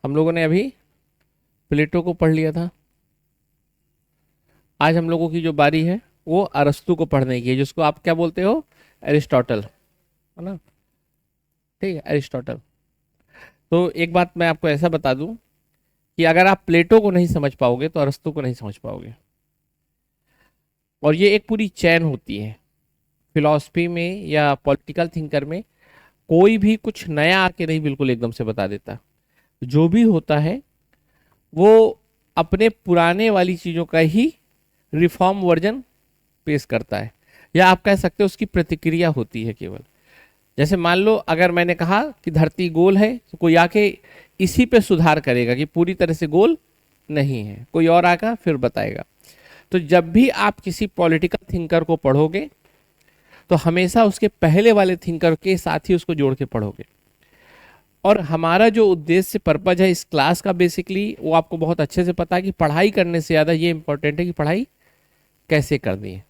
हम लोगों ने अभी प्लेटो को पढ़ लिया था। आज हम लोगों की जो बारी है वो अरस्तु को पढ़ने की है, जिसको आप क्या बोलते हो, एरिस्टोटल, है ना। ठीक है, एरिस्टोटल। तो एक बात मैं आपको ऐसा बता दूं कि अगर आप प्लेटो को नहीं समझ पाओगे तो अरस्तु को नहीं समझ पाओगे। और ये एक पूरी चैन होती है फिलॉसफी में या पॉलिटिकल थिंकर में। कोई भी कुछ नया आके नहीं बिल्कुल एकदम से बता देता। जो भी होता है वो अपने पुराने वाली चीज़ों का ही रिफॉर्म वर्जन पेश करता है, या आप कह सकते हो उसकी प्रतिक्रिया होती है केवल। जैसे मान लो अगर मैंने कहा कि धरती गोल है तो कोई आके इसी पे सुधार करेगा कि पूरी तरह से गोल नहीं है, कोई और आकर फिर बताएगा। तो जब भी आप किसी पॉलिटिकल थिंकर को पढ़ोगे तो हमेशा उसके पहले वाले थिंकर के साथ ही उसको जोड़ के पढ़ोगे। और हमारा जो उद्देश्य पर्पज है इस क्लास का, बेसिकली वो आपको बहुत अच्छे से पता है कि पढ़ाई करने से ज़्यादा ये इंपॉर्टेंट है कि पढ़ाई कैसे करनी है।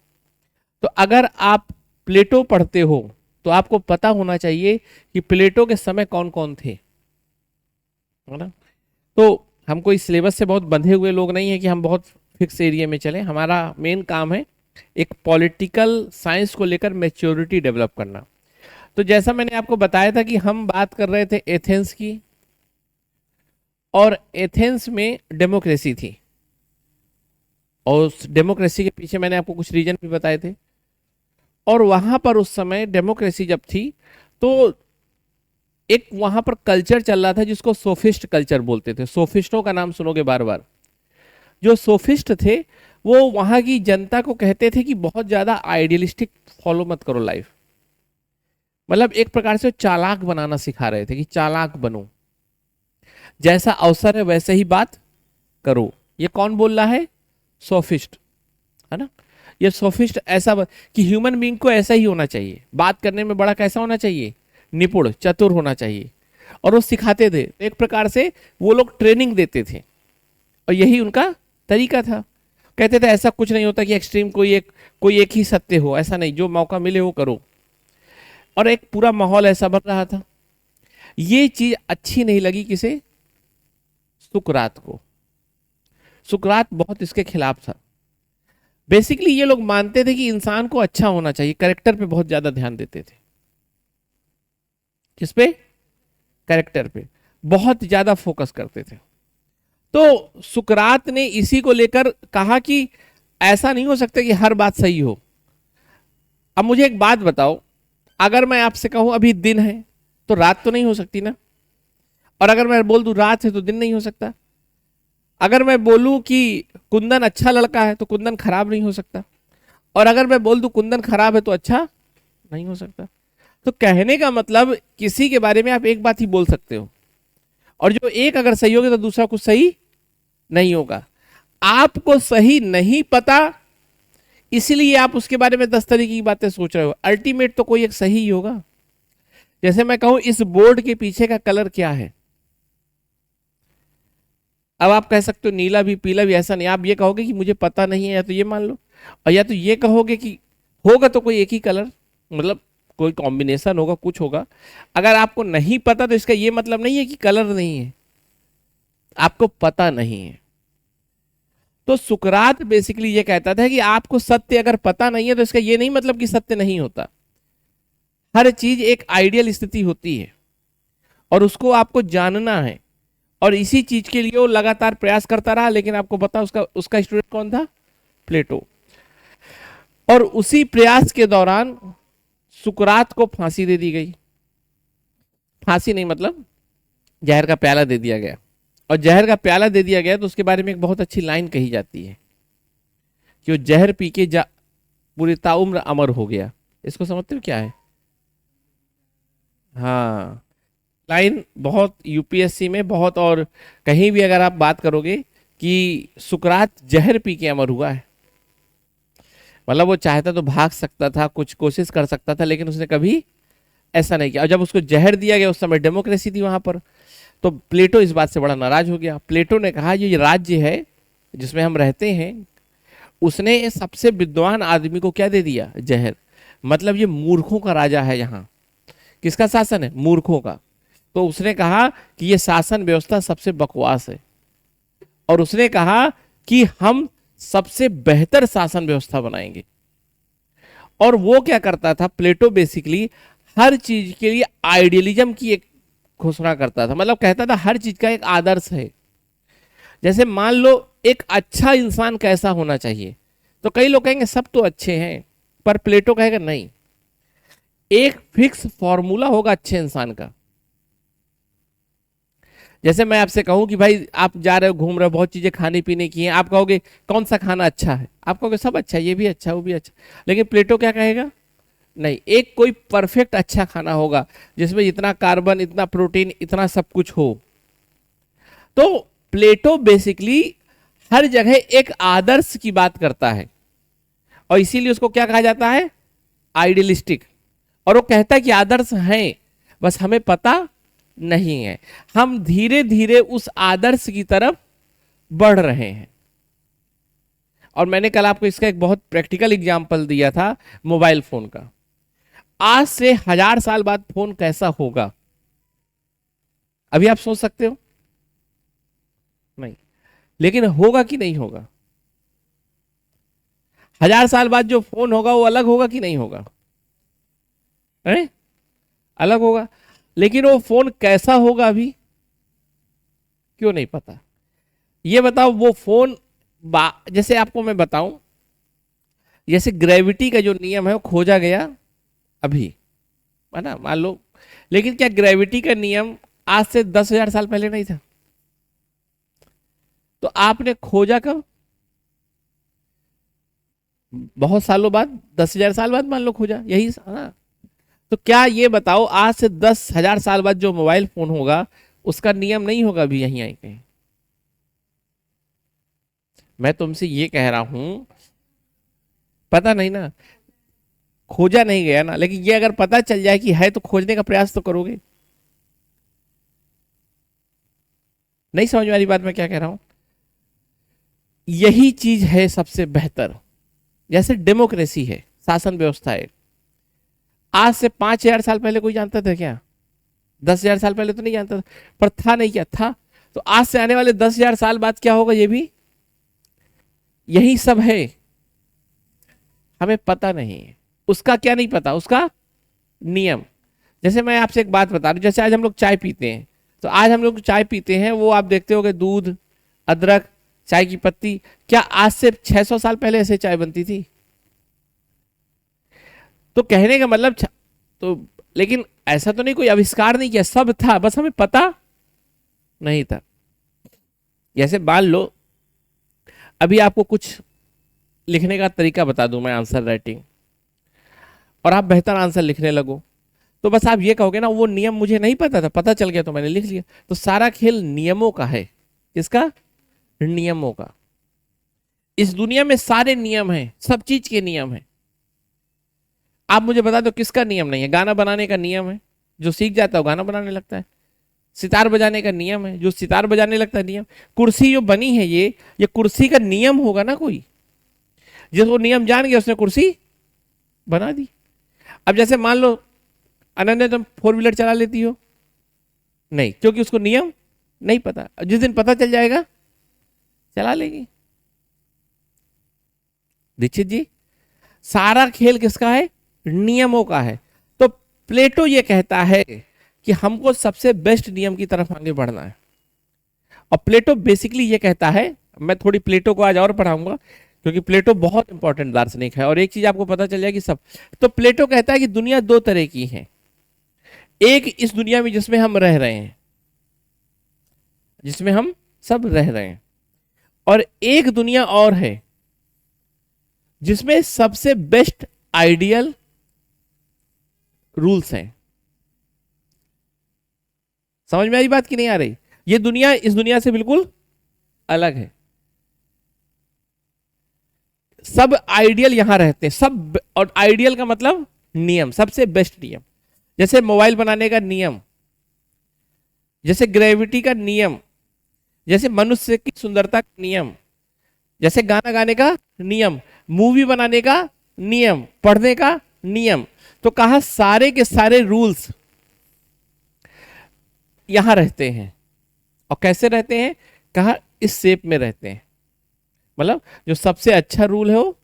तो अगर आप प्लेटो पढ़ते हो तो आपको पता होना चाहिए कि प्लेटो के समय कौन कौन थे, है ना। तो हम कोई सिलेबस से बहुत बंधे हुए लोग नहीं है कि हम बहुत फिक्स एरिया में चलें। हमारा मेन काम है एक पॉलिटिकल साइंस को लेकर मैच्योरिटी डेवलप करना। तो जैसा मैंने आपको बताया था कि हम बात कर रहे थे एथेंस की, और एथेंस में डेमोक्रेसी थी, और उस डेमोक्रेसी के पीछे मैंने आपको कुछ रीजन भी बताए थे। और वहां पर उस समय डेमोक्रेसी जब थी तो एक वहां पर कल्चर चल रहा था जिसको सोफिस्ट कल्चर बोलते थे। सोफिस्टों का नाम सुनोगे बार बार। जो सोफिस्ट थे वो वहां की जनता को कहते थे कि बहुत ज्यादा आइडियलिस्टिक फॉलो मत करो लाइफ। मतलब एक प्रकार से चालाक बनाना सिखा रहे थे कि चालाक बनो, जैसा अवसर है वैसे ही बात करो। ये कौन बोल रहा है? सोफिस्ट, है ना। ये सोफिस्ट कि ह्यूमन बीइंग को ऐसा ही होना चाहिए, बात करने में बड़ा कैसा होना चाहिए, निपुण चतुर होना चाहिए। और वो सिखाते थे, एक प्रकार से वो लोग ट्रेनिंग देते थे, और यही उनका तरीका था। कहते थे ऐसा कुछ नहीं होता कि एक्सट्रीम कोई एक ही सत्य हो, ऐसा नहीं, जो मौका मिले वो करो। और एक पूरा माहौल ऐसा बन रहा था। ये चीज अच्छी नहीं लगी किसे? सुकरात को। सुकरात बहुत इसके खिलाफ था। बेसिकली ये लोग मानते थे कि इंसान को अच्छा होना चाहिए, कैरेक्टर पे बहुत ज्यादा ध्यान देते थे। किस पे? कैरेक्टर पे बहुत ज्यादा फोकस करते थे। तो सुकरात ने इसी को लेकर कहा कि ऐसा नहीं हो सकता कि हर बात सही हो। अब मुझे एक बात बताओ, अगर मैं आपसे कहूं अभी दिन है तो रात तो नहीं हो सकती ना, और अगर मैं बोल दूं रात है तो दिन नहीं हो सकता। अगर मैं बोलूं कि कुंदन अच्छा लड़का है तो कुंदन खराब नहीं हो सकता, और अगर मैं बोल दूं कुंदन खराब है तो अच्छा नहीं हो सकता। तो कहने का मतलब किसी के बारे में आप एक बात ही बोल सकते हो, और जो एक अगर सही होगा तो दूसरा कुछ सही नहीं होगा। आपको सही नहीं पता इसलिए आप उसके बारे में 10 तरीके की बातें सोच रहे हो। अल्टीमेट तो कोई एक सही ही होगा। जैसे मैं कहूं इस बोर्ड के पीछे का कलर क्या है, अब आप कह सकते हो नीला भी पीला भी, ऐसा नहीं। आप ये कहोगे कि मुझे पता नहीं है, या तो ये मान लो, और या तो ये कहोगे कि होगा तो कोई एक ही कलर, मतलब कोई कॉम्बिनेशन होगा, कुछ होगा। अगर आपको नहीं पता तो इसका ये मतलब नहीं है कि कलर नहीं है, आपको पता नहीं है। तो सुकरात बेसिकली ये कहता था कि आपको सत्य अगर पता नहीं है तो इसका ये नहीं मतलब कि सत्य नहीं होता। हर चीज एक आइडियल स्थिति होती है और उसको आपको जानना है, और इसी चीज के लिए वो लगातार प्रयास करता रहा। लेकिन आपको पता उसका उसका स्टूडेंट कौन था? प्लेटो। और उसी प्रयास के दौरान सुकरात को फांसी दे दी गई। फांसी नहीं मतलब जहर का प्याला दे दिया गया। और जहर का प्याला दे दिया गया तो उसके बारे में एक बहुत अच्छी लाइन कही जाती है कि वो जहर पी के पूरी ताउम्र अमर हो गया। इसको समझते हो क्या है? हाँ, लाइन बहुत यूपीएससी में बहुत, और कहीं भी अगर आप बात करोगे कि सुकरात जहर पी के अमर हुआ है, मतलब वो चाहता तो भाग सकता था, कुछ कोशिश कर सकता था, लेकिन उसने कभी ऐसा नहीं किया। और जब उसको जहर दिया गया, उस समय डेमोक्रेसी थी वहां पर, तो प्लेटो इस बात से बड़ा नाराज हो गया। प्लेटो ने कहा ये राज्य है जिसमें हम रहते हैं, उसने सबसे विद्वान आदमी को क्या दे दिया? जहर। मतलब ये मूर्खों का राजा है। यहाँ किसका शासन है? मूर्खों का। तो उसने कहा कि ये शासन व्यवस्था सबसे बकवास है, और उसने कहा कि हम सबसे बेहतर शासन व्यवस्था बनाएंगे। और वो क्या करता था, प्लेटो बेसिकली हर चीज के लिए आइडियलिज्म की एक घोषणा करता था, मतलब कहता था हर चीज का एक आदर्श है। जैसे मान लो एक अच्छा इंसान कैसा होना चाहिए, तो कई लोग कहेंगे सब तो अच्छे हैं, पर प्लेटो कहेगा नहीं, एक फिक्स फॉर्मूला होगा अच्छे इंसान का। जैसे मैं आपसे कहूं कि भाई आप जा रहे हो, घूम रहे हो, बहुत चीजें खाने पीने की हैं, आप कहोगे कौन सा खाना अच्छा है, आप कहोगे सब अच्छा है, ये भी अच्छा, वो भी अच्छा। लेकिन प्लेटो क्या कहेगा, नहीं, एक कोई परफेक्ट अच्छा खाना होगा जिसमें इतना कार्बन, इतना प्रोटीन, इतना सब कुछ हो। तो प्लेटो बेसिकली हर जगह एक आदर्श की बात करता है, और इसीलिए उसको क्या कहा जाता है, आइडियलिस्टिक। और वो कहता है कि आदर्श हैं, बस हमें पता नहीं है, हम धीरे धीरे उस आदर्श की तरफ बढ़ रहे हैं। और मैंने कल आपको इसका एक बहुत प्रैक्टिकल एग्जांपल दिया था मोबाइल फोन का। आज से 1000 साल बाद फोन कैसा होगा, अभी आप सोच सकते हो नहीं, लेकिन होगा कि नहीं होगा? 1000 साल बाद जो फोन होगा वो अलग होगा कि नहीं होगा? है? अलग होगा। लेकिन वो फोन कैसा होगा अभी क्यों नहीं पता? ये बताओ, वो फोन जैसे आपको मैं बताऊं, जैसे ग्रेविटी का जो नियम है वो खोजा गया अभी, है ना, मान लो, लेकिन क्या ग्रेविटी का नियम आज से 10,000 साल पहले नहीं था? तो आपने खोजा कब? बहुत सालों बाद, 10,000 साल बाद मान लो खोजा, यही ना। तो क्या ये बताओ, आज से 10,000 साल बाद जो मोबाइल फोन होगा उसका नियम नहीं होगा अभी यहीं आए कहीं? मैं तुमसे ये कह रहा हूं, पता नहीं ना, खोजा नहीं गया ना, लेकिन ये अगर पता चल जाए कि है तो खोजने का प्रयास तो करोगे। नहीं समझ वाली बात मैं क्या कह रहा हूं? यही चीज है सबसे बेहतर। जैसे डेमोक्रेसी है, शासन व्यवस्था है, आज से 5,000 साल पहले कोई जानता था क्या? 10,000 साल पहले तो नहीं जानता था, पर था नहीं क्या था? तो आज से आने वाले 10,000 साल बाद क्या होगा, ये भी यही सब है, हमें पता नहीं है। उसका क्या नहीं पता, उसका नियम। जैसे मैं आपसे एक बात बता रहा हूं, जैसे आज हम लोग चाय पीते हैं, तो आज हम लोग चाय पीते हैं, वो आप देखते हो कि दूध, अदरक, चाय की पत्ती, क्या आज से 600 साल पहले ऐसे चाय बनती थी? तो कहने का मतलब तो, लेकिन ऐसा तो नहीं कोई आविष्कार नहीं किया, सब था, बस हमें पता नहीं था। जैसे मान लो अभी आपको कुछ लिखने का तरीका बता दूं मैं, आंसर राइटिंग, और आप बेहतर आंसर लिखने लगो, तो बस आप ये कहोगे ना वो नियम मुझे नहीं पता था, पता चल गया तो मैंने लिख लिया। तो सारा खेल नियमों का है। किसका? नियमों का। इस दुनिया में सारे नियम हैं, सब चीज के नियम हैं। आप मुझे बता दो किसका नियम नहीं है? गाना बनाने का नियम है, जो सीख जाता है वो गाना बनाने लगता है। सितार बजाने का नियम है, जो सितार बजाने लगता है नियम। कुर्सी जो बनी है ये कुर्सी का नियम होगा ना कोई, जिसको नियम जान गया उसने कुर्सी बना दी। अब जैसे मान लो अनन्या तुम 4 व्हीलर चला लेती हो नहीं, क्योंकि उसको नियम नहीं पता, जिस दिन पता चल जाएगा चला लेगी। दीक्षित जी, सारा खेल किसका है? नियमों का है। तो प्लेटो ये कहता है कि हमको सबसे बेस्ट नियम की तरफ आगे बढ़ना है। और प्लेटो बेसिकली ये कहता है, मैं थोड़ी प्लेटो को आज और पढ़ाऊंगा क्योंकि प्लेटो बहुत इंपॉर्टेंट दार्शनिक है, और एक चीज आपको पता चल जाएगी सब। तो प्लेटो कहता है कि दुनिया दो तरह की है, एक इस दुनिया में जिसमें हम रह रहे हैं, जिसमें हम सब रह रहे हैं, और एक दुनिया और है जिसमें सबसे बेस्ट आइडियल रूल्स हैं। समझ में आई बात की नहीं आ रही? ये दुनिया इस दुनिया से बिल्कुल अलग है, सब आइडियल यहां रहते हैं सब, और आइडियल का मतलब नियम, सबसे बेस्ट नियम। जैसे मोबाइल बनाने का नियम, जैसे ग्रेविटी का नियम, जैसे मनुष्य की सुंदरता का नियम, जैसे गाना गाने का नियम, मूवी बनाने का नियम, पढ़ने का नियम। तो कहा सारे के सारे रूल्स यहां रहते हैं। और कैसे रहते हैं? कहा इस शेप में रहते हैं। मतलब जो सबसे अच्छा रूल है वो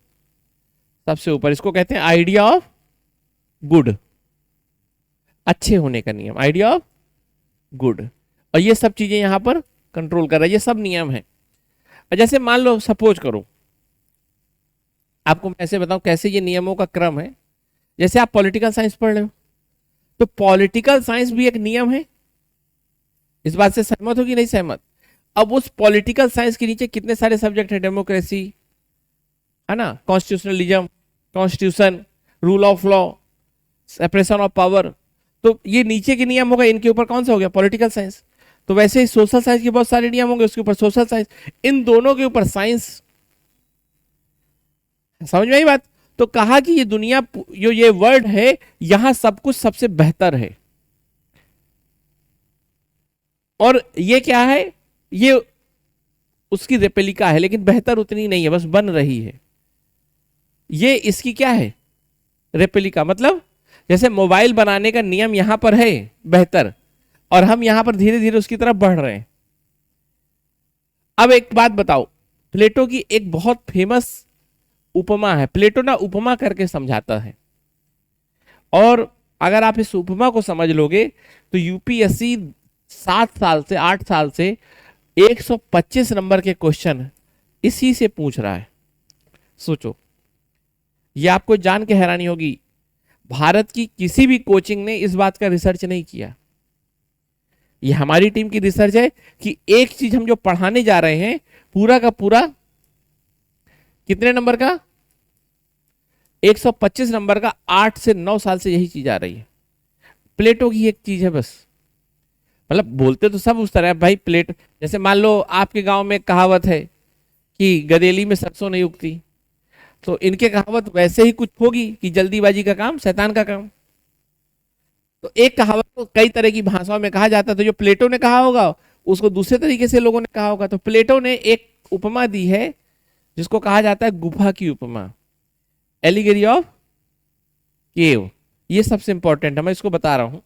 सबसे ऊपर, इसको कहते हैं आइडिया ऑफ गुड, अच्छे होने का नियम, आइडिया ऑफ गुड। और ये सब चीजें यहां पर कंट्रोल कर रहा है, ये सब नियम है। जैसे मान लो, सपोज करो, आपको मैं ऐसे बताऊं कैसे ये नियमों का क्रम है। जैसे आप पॉलिटिकल साइंस पढ़ रहे हो, तो पॉलिटिकल साइंस भी एक नियम है। इस बात से सहमत हो कि नहीं सहमत? अब उस पॉलिटिकल साइंस के नीचे कितने सारे सब्जेक्ट हैं? डेमोक्रेसी है ना, constitutionalism, constitution, rule of law, separation of power. तो ये नीचे के नियम होगा, इनके ऊपर कौन सा हो गया? Political science. तो वैसे ही सोशल साइंस के बहुत सारे नियम होंगे, उसके ऊपर सोशल साइंस, इन दोनों के ऊपर साइंस। समझ में आई बात? तो कहा कि ये दुनिया, जो ये वर्ल्ड है, यहां सब कुछ सबसे बेहतर है। और ये क्या है? ये उसकी रेप्लिका है, लेकिन बेहतर उतनी नहीं है, बस बन रही है। ये इसकी क्या है? रेप्लिका। मतलब जैसे मोबाइल बनाने का नियम यहां पर है बेहतर, और हम यहां पर धीरे धीरे उसकी तरफ बढ़ रहे हैं। अब एक बात बताओ, प्लेटो की एक बहुत फेमस उपमा है। प्लेटो ना उपमा करके समझाता है, और अगर आप इस उपमा को समझ लोगे तो यूपीएससी 7 साल से 8 साल से 125 नंबर के क्वेश्चन इसी से पूछ रहा है। सोचो, ये आपको जान के हैरानी होगी, भारत की किसी भी कोचिंग ने इस बात का रिसर्च नहीं किया। ये हमारी टीम की रिसर्च है कि एक चीज हम जो पढ़ाने जा रहे हैं, पूरा का पूरा कितने नंबर का? 125 नंबर का। 8 से 9 साल से यही चीज आ रही है। प्लेटो की एक चीज है बस। मतलब बोलते तो सब उस तरह है भाई। प्लेट, जैसे मान लो आपके गांव में कहावत है कि गदेली में सरसों नहीं उगती, तो इनके कहावत वैसे ही कुछ होगी कि जल्दीबाजी का काम शैतान का काम। तो एक कहावत को कई तरह की भाषाओं में कहा जाता है, तो जो प्लेटो ने कहा होगा उसको दूसरे तरीके से लोगों ने कहा होगा। तो प्लेटो ने एक उपमा दी है जिसको कहा जाता है गुफा की उपमा, एलिगेरी ऑफ केव। ये सबसे इंपॉर्टेंट है, मैं इसको बता रहा हूं,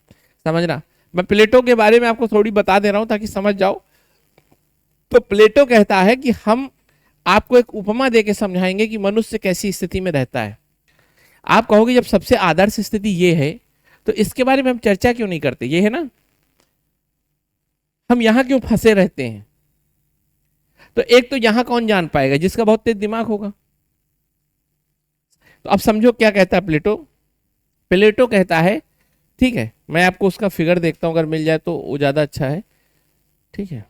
समझना। मैं प्लेटो के बारे में आपको थोड़ी बता दे रहा हूं ताकि समझ जाओ। तो प्लेटो कहता है कि हम आपको एक उपमा देके समझाएंगे कि मनुष्य कैसी स्थिति में रहता है। आप कहोगे जब सबसे आदर्श स्थिति ये है तो इसके बारे में हम चर्चा क्यों नहीं करते? ये है ना, हम यहां क्यों फंसे रहते हैं? तो एक तो यहां कौन जान पाएगा? जिसका बहुत तेज दिमाग होगा। तो अब समझो क्या कहता है प्लेटो। प्लेटो कहता है, ठीक है, मैं आपको उसका फिगर देखता हूं, अगर मिल जाए तो वो ज्यादा अच्छा है। ठीक है,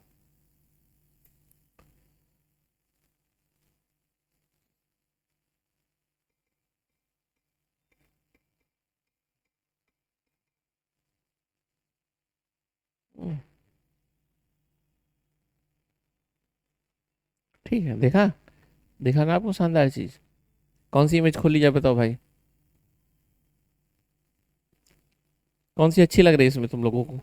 ठीक है, देखा? देखा ना आपको शानदार चीज? कौन सी इमेज खोली जाए बताओ भाई, कौन सी अच्छी लग रही है इसमें तुम लोगों को?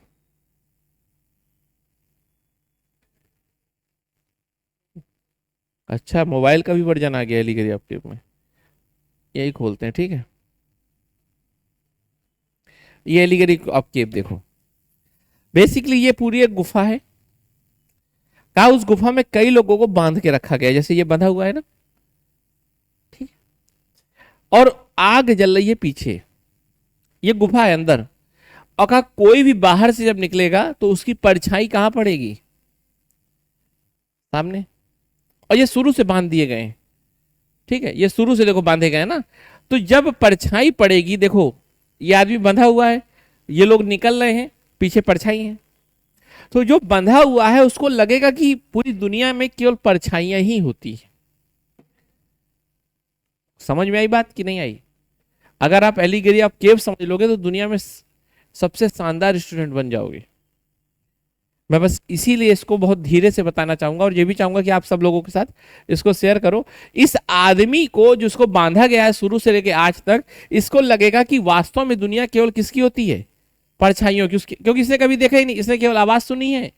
अच्छा, मोबाइल का भी वर्जन आ गया एलिगेरी आपके में। यही खोलते हैं, ठीक है। ये एलिगेरी आप केव देखो। बेसिकली ये पूरी एक गुफा है। कहा उस गुफा में कई लोगों को बांध के रखा गया है, जैसे ये बंधा हुआ है ना, ठीक। और आग जल रही है पीछे, ये गुफा है अंदर। और कहा कोई भी बाहर से जब निकलेगा तो उसकी परछाई कहां पड़ेगी? सामने। और ये शुरू से बांध दिए गए हैं, ठीक है, ये शुरू से देखो बांधे गए हैं ना। तो जब परछाई पड़ेगी, देखो ये आदमी बंधा हुआ है, ये लोग निकल रहे हैं, पीछे परछाई है। तो जो बंधा हुआ है उसको लगेगा कि पूरी दुनिया में केवल परछाइयां ही होती है। समझ में आई बात कि नहीं आई? अगर आप एलिगेरी ऑफ केव समझ लोगे तो दुनिया में सबसे शानदार स्टूडेंट बन जाओगे। मैं बस इसीलिए इसको बहुत धीरे से बताना चाहूंगा, और ये भी चाहूंगा कि आप सब लोगों के साथ इसको शेयर करो। इस आदमी को जिसको बांधा गया है शुरू से लेकर आज तक, इसको लगेगा कि वास्तव में दुनिया केवल किसकी होती है? परछाइयों की। उसकी, क्योंकि इसने कभी देखा ही नहीं, इसने केवल आवाज सुनी है।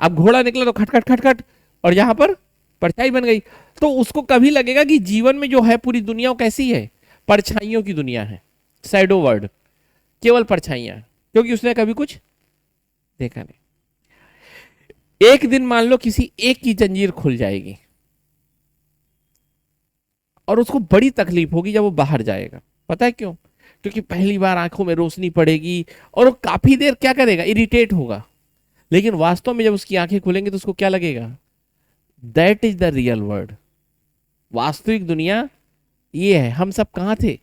अब घोड़ा निकला तो खटखट खटखट, और यहां पर परछाई बन गई। तो उसको कभी लगेगा कि जीवन में जो है पूरी दुनिया वो कैसी है? परछाइयों की दुनिया है, शैडो वर्ल्ड, केवल परछाइयां, क्योंकि उसने कभी कुछ देखा नहीं। एक दिन मान लो किसी एक की जंजीर खुल जाएगी और उसको बड़ी तकलीफ होगी जब वो बाहर जाएगा। पता है क्यों? क्योंकि पहली बार आंखों में रोशनी पड़ेगी और वो काफी देर क्या करेगा, इरिटेट होगा। लेकिन वास्तव में जब उसकी आंखें खुलेंगी तो उसको क्या लगेगा, that is the real world. वास्तविक दुनिया ये है। हम सब कहां थे,